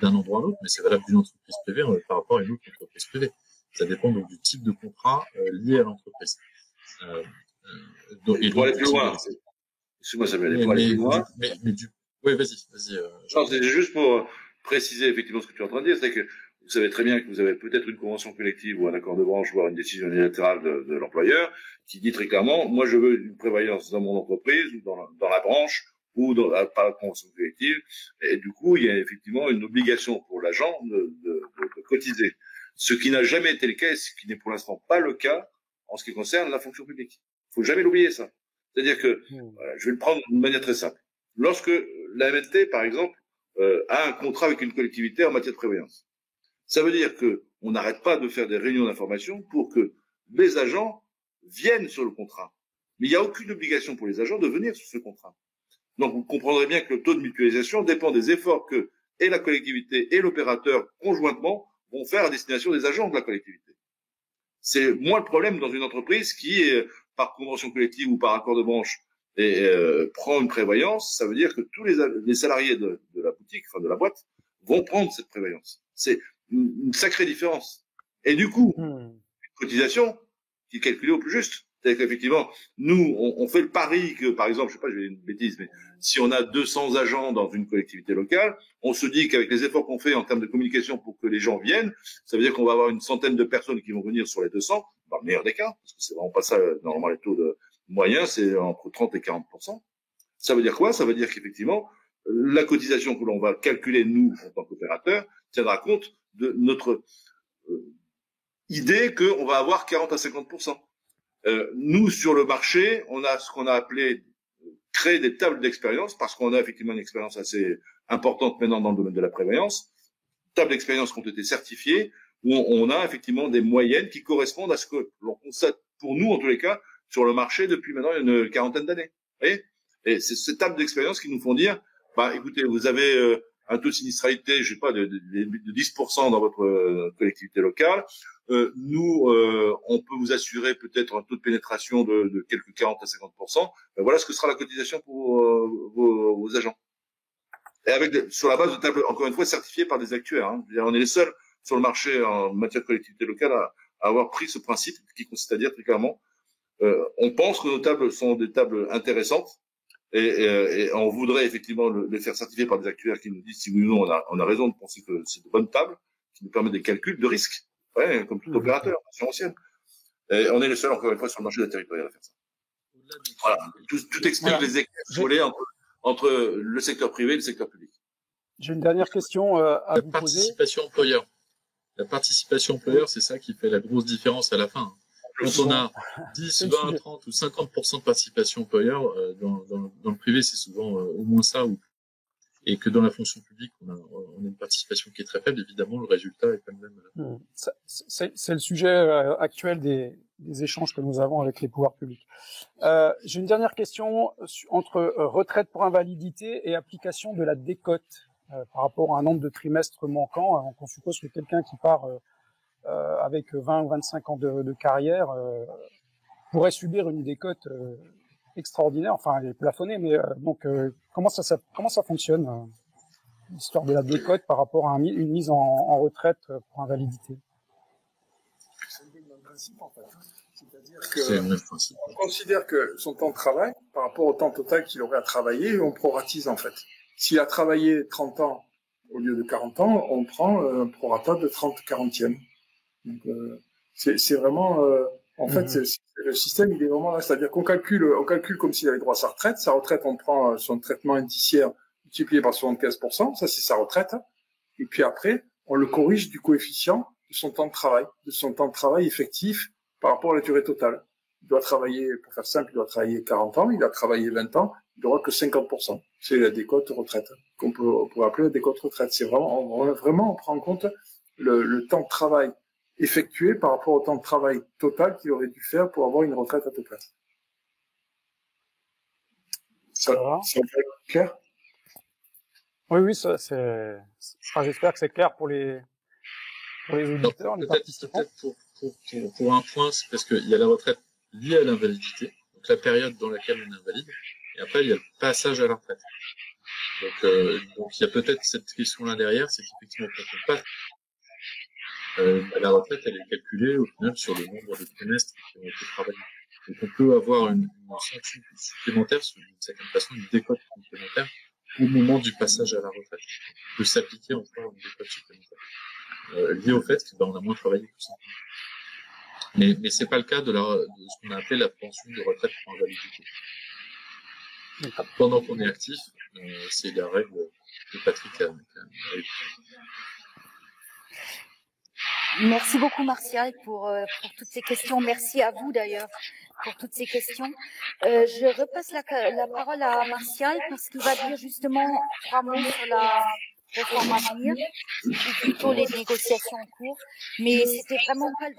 d'un endroit à l'autre, mais c'est valable d'une entreprise privée par rapport à une autre entreprise privée. Ça dépend donc du type de contrat lié à l'entreprise.
Pour aller plus loin, excuse-moi Samuel, pour aller plus loin.
Oui, vas-y.
Non, c'est juste pour préciser effectivement ce que tu es en train de dire, c'est que vous savez très bien que vous avez peut-être une convention collective ou un accord de branche, voire une décision unilatérale de l'employeur, qui dit très clairement, moi je veux une prévoyance dans mon entreprise ou dans la branche ou par la convention collective, et du coup il y a effectivement une obligation pour l'agent de cotiser. Ce qui n'a jamais été le cas, et ce qui n'est pour l'instant pas le cas en ce qui concerne la fonction publique. Il faut jamais l'oublier ça. C'est-à-dire que, je vais le prendre d'une manière très simple. Lorsque la MNT, par exemple, a un contrat avec une collectivité en matière de prévoyance, ça veut dire que on n'arrête pas de faire des réunions d'information pour que les agents viennent sur le contrat. Mais il n'y a aucune obligation pour les agents de venir sur ce contrat. Donc vous comprendrez bien que le taux de mutualisation dépend des efforts que et la collectivité et l'opérateur conjointement vont faire à destination des agents de la collectivité. C'est moins le problème dans une entreprise qui, par convention collective ou par accord de branche, prend une prévoyance. Ça veut dire que tous les salariés de la boutique, enfin de la boîte, vont prendre cette prévoyance. C'est une sacrée différence. Et du coup, une cotisation qui est calculée au plus juste. C'est-à-dire qu'effectivement, nous, on fait le pari que, par exemple, je sais pas, je vais dire une bêtise, mais si on a 200 agents dans une collectivité locale, on se dit qu'avec les efforts qu'on fait en termes de communication pour que les gens viennent, ça veut dire qu'on va avoir une centaine de personnes qui vont venir sur les 200, dans le meilleur des cas, parce que c'est vraiment pas ça, normalement, les taux de moyens, c'est entre 30 et 40%. Ça veut dire quoi? Ça veut dire qu'effectivement, la cotisation que l'on va calculer, nous, en tant qu'opérateurs, tiendra compte de notre idée qu'on va avoir 40 à 50%. Nous, sur le marché, on a ce qu'on a appelé créer des tables d'expérience, parce qu'on a effectivement une expérience assez importante maintenant dans le domaine de la prévoyance, tables d'expérience qui ont été certifiées, où on a effectivement des moyennes qui correspondent à ce que l'on constate, pour nous en tous les cas, sur le marché depuis maintenant une quarantaine d'années. Vous voyez ? Et c'est ces tables d'expérience qui nous font dire, bah écoutez, vous avez un taux de sinistralité, je sais pas, de 10% dans votre collectivité locale. Nous, on peut vous assurer peut-être un taux de pénétration de quelques 40 à 50%. Ben voilà ce que sera la cotisation pour vos agents. Et sur la base de tables, encore une fois, certifiées par des actuaires. Hein. On est les seuls sur le marché en matière de collectivité locale à avoir pris ce principe qui consiste à dire très clairement, on pense que nos tables sont des tables intéressantes. Et on voudrait effectivement les faire certifier par des actuaires qui nous disent si oui ou non on a raison de penser que c'est de bonnes tables qui nous permettent des calculs de risque, ouais, comme tout opérateur, assurantiel. Et on est les seuls encore une fois sur le marché de la territoriale à faire ça. Voilà, tout explique les écarts entre le secteur privé et le secteur public.
J'ai une dernière question à vous poser.
La participation employeur, c'est ça qui fait la grosse différence à la fin. Quand on a 10, 20, 30 ou 50% de participation employeur, dans le privé, c'est souvent au moins ça, et que dans la fonction publique, on a une participation qui est très faible, évidemment, le résultat est pas le même.
C'est le sujet actuel des échanges que nous avons avec les pouvoirs publics. J'ai une dernière question entre retraite pour invalidité et application de la décote par rapport à un nombre de trimestres manquants. Donc on suppose que quelqu'un qui part avec 20 ou 25 ans de carrière pourrait subir une décote extraordinaire, enfin elle est plafonnée, mais donc comment ça fonctionne l'histoire de la décote par rapport à une mise en retraite pour invalidité?
C'est le même principe en fait. C'est-à-dire que on considère que son temps de travail par rapport au temps total qu'il aurait à travailler, on proratise en fait. S'il a travaillé 30 ans au lieu de 40 ans, on prend un prorata de 30/40e. Donc c'est vraiment en fait le système il est vraiment là, c'est-à-dire qu'on calcule comme s'il avait droit à sa retraite. Sa retraite, on prend son traitement indiciaire multiplié par 75%, ça c'est sa retraite. Et puis après, on le corrige du coefficient de son temps de travail effectif par rapport à la durée totale. Il doit travailler, pour faire simple, il doit travailler 40 ans, il a travaillé 20 ans, il n'aura que 50%. C'est la décote retraite, on peut appeler la décote retraite. C'est vraiment, on prend en compte le temps de travail effectué par rapport au temps de travail total qu'il aurait dû faire pour avoir une retraite à taux plein. Ça va clair?
Oui, ça c'est. Enfin, j'espère que c'est clair pour les auditeurs, les participants.
Peut-être pour un point, c'est parce qu'il y a la retraite liée à l'invalidité, donc la période dans laquelle on est invalide, et après il y a le passage à la retraite. Donc il y a peut-être cette question-là derrière, c'est qu'effectivement quand on passe la retraite, elle est calculée au final sur le nombre de trimestres qui ont été travaillés. Donc on peut avoir une sanction supplémentaire, d'une certaine façon, une décote complémentaire au moment du passage à la retraite. On peut s'appliquer encore une décote supplémentaire liée au fait qu'on a moins travaillé tout simplement. Mais c'est pas le cas de ce qu'on a appelé la pension de retraite pour invalidité. Pendant qu'on est actif, c'est la règle que Patrick a
Merci beaucoup Martial pour toutes ces questions. Merci à vous d'ailleurs pour toutes ces questions. Je repasse la parole à Martial parce qu'il va dire justement 3 mots sur la réforme à venir, ou plutôt les négociations en cours. Mais c'était vraiment pas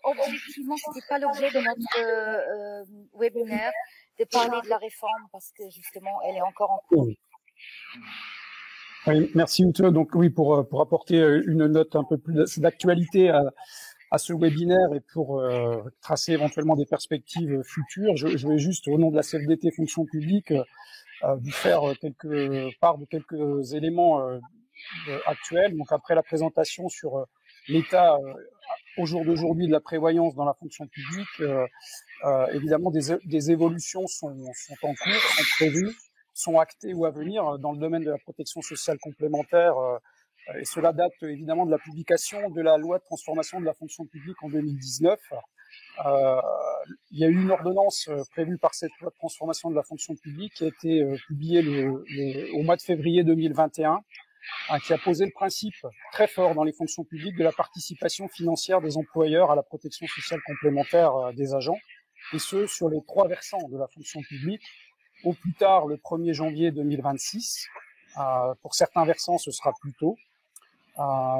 objectivement, c'était pas l'objet de notre webinaire de parler de la réforme parce que justement elle est encore en cours.
Oui, merci Ute. Donc oui, pour apporter une note un peu plus d'actualité à ce webinaire et pour tracer éventuellement des perspectives futures, je vais juste, au nom de la CFDT Fonction publique, vous faire part de quelques éléments actuels. Donc après la présentation sur l'état au jour d'aujourd'hui de la prévoyance dans la fonction publique, évidemment des évolutions sont en cours, sont prévues, sont actées ou à venir dans le domaine de la protection sociale complémentaire, et cela date évidemment de la publication de la loi de transformation de la fonction publique en 2019. Il y a eu une ordonnance prévue par cette loi de transformation de la fonction publique qui a été publiée au mois de février 2021, qui a posé le principe très fort dans les fonctions publiques de la participation financière des employeurs à la protection sociale complémentaire des agents, et ce sur les 3 versants de la fonction publique, au plus tard le 1er janvier 2026. Pour certains versants, ce sera plus tôt.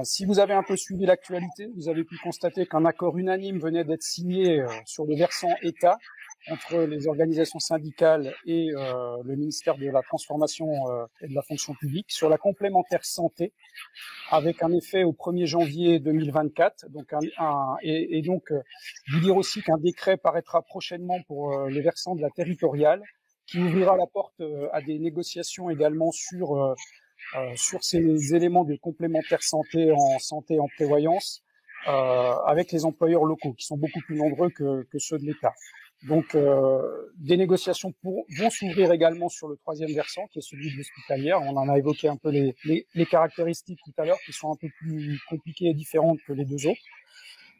Si vous avez un peu suivi l'actualité, vous avez pu constater qu'un accord unanime venait d'être signé sur le versant État entre les organisations syndicales et le ministère de la Transformation et de la Fonction publique sur la complémentaire santé, avec un effet au 1er janvier 2024. Donc donc vous dire aussi qu'un décret paraîtra prochainement pour les versants de la territoriale, qui ouvrira la porte à des négociations également sur ces éléments de complémentaire santé en prévoyance avec les employeurs locaux, qui sont beaucoup plus nombreux que ceux de l'État. Donc, des négociations vont s'ouvrir également sur le 3e versant, qui est celui de l'hospitalière. On en a évoqué un peu les caractéristiques tout à l'heure, qui sont un peu plus compliquées et différentes que les 2 autres.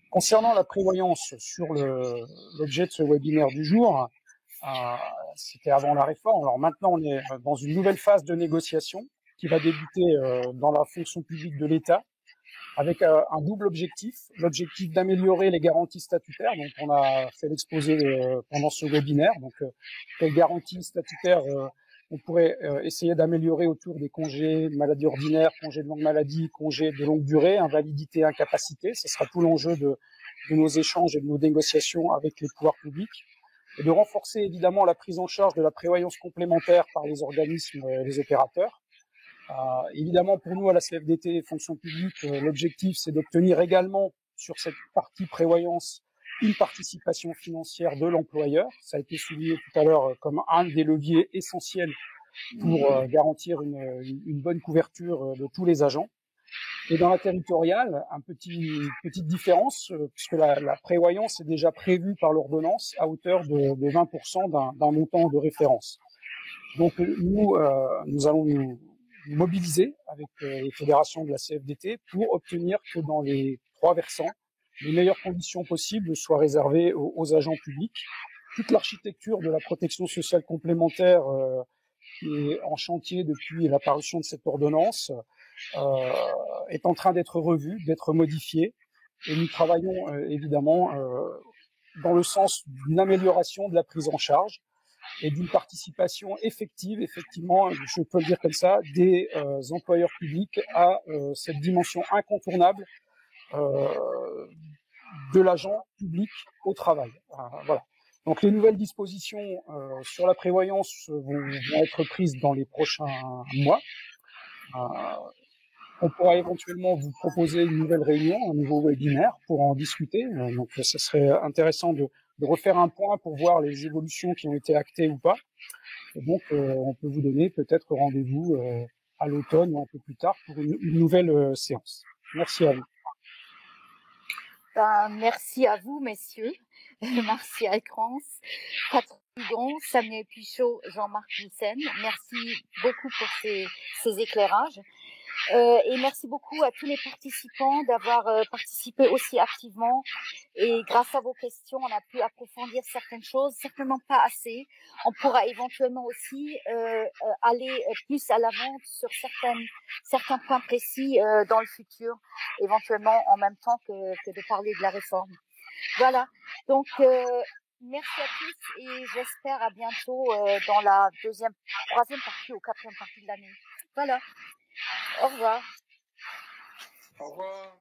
Concernant la prévoyance, sur l'objet de ce webinaire du jour, c'était avant la réforme. Alors maintenant, on est dans une nouvelle phase de négociation qui va débuter dans la fonction publique de l'État, avec un double objectif, l'objectif d'améliorer les garanties statutaires. Donc on a fait l'exposé pendant ce webinaire. Donc quelles garanties statutaires on pourrait essayer d'améliorer autour des congés de maladie ordinaire, congés de longue maladie, congés de longue durée, invalidité, incapacité. Ce sera tout l'enjeu de nos échanges et de nos négociations avec les pouvoirs publics. Et de renforcer évidemment la prise en charge de la prévoyance complémentaire par les organismes et les opérateurs. Évidemment, pour nous, à la CFDT Fonction publique, l'objectif, c'est d'obtenir également sur cette partie prévoyance une participation financière de l'employeur. Ça a été souligné tout à l'heure comme un des leviers essentiels pour garantir une bonne couverture de tous les agents. Et dans la territoriale, petite différence, puisque la prévoyance est déjà prévue par l'ordonnance à hauteur de 20% d'un montant de référence. Donc nous allons nous mobiliser avec les fédérations de la CFDT pour obtenir que dans les 3 versants, les meilleures conditions possibles soient réservées aux agents publics. Toute l'architecture de la protection sociale complémentaire qui est en chantier depuis la parution de cette ordonnance est en train d'être revue, d'être modifiée, et nous travaillons évidemment dans le sens d'une amélioration de la prise en charge et d'une participation effectivement, je peux le dire comme ça, des employeurs publics à cette dimension incontournable de l'agent public au travail. Voilà. Donc les nouvelles dispositions sur la prévoyance vont être prises dans les prochains mois. On pourra éventuellement vous proposer une nouvelle réunion, un nouveau webinaire pour en discuter. Donc, ce serait intéressant de de refaire un point pour voir les évolutions qui ont été actées ou pas. Et donc, on peut vous donner peut-être rendez-vous à l'automne ou un peu plus tard pour une nouvelle séance. Merci à vous.
Merci à vous, messieurs. Merci à Écrance, Patrick Hugon, Samuel Pichot, Jean-Marc Doussen. Merci beaucoup pour ces éclairages. Et merci beaucoup à tous les participants d'avoir participé aussi activement. Et grâce à vos questions, on a pu approfondir certaines choses, certainement pas assez. On pourra éventuellement aussi aller plus à l'avant sur certains points précis dans le futur, éventuellement en même temps que de parler de la réforme. Voilà. Donc merci à tous et j'espère à bientôt dans la troisième partie ou quatrième partie de l'année. Voilà. Au revoir.
Au revoir.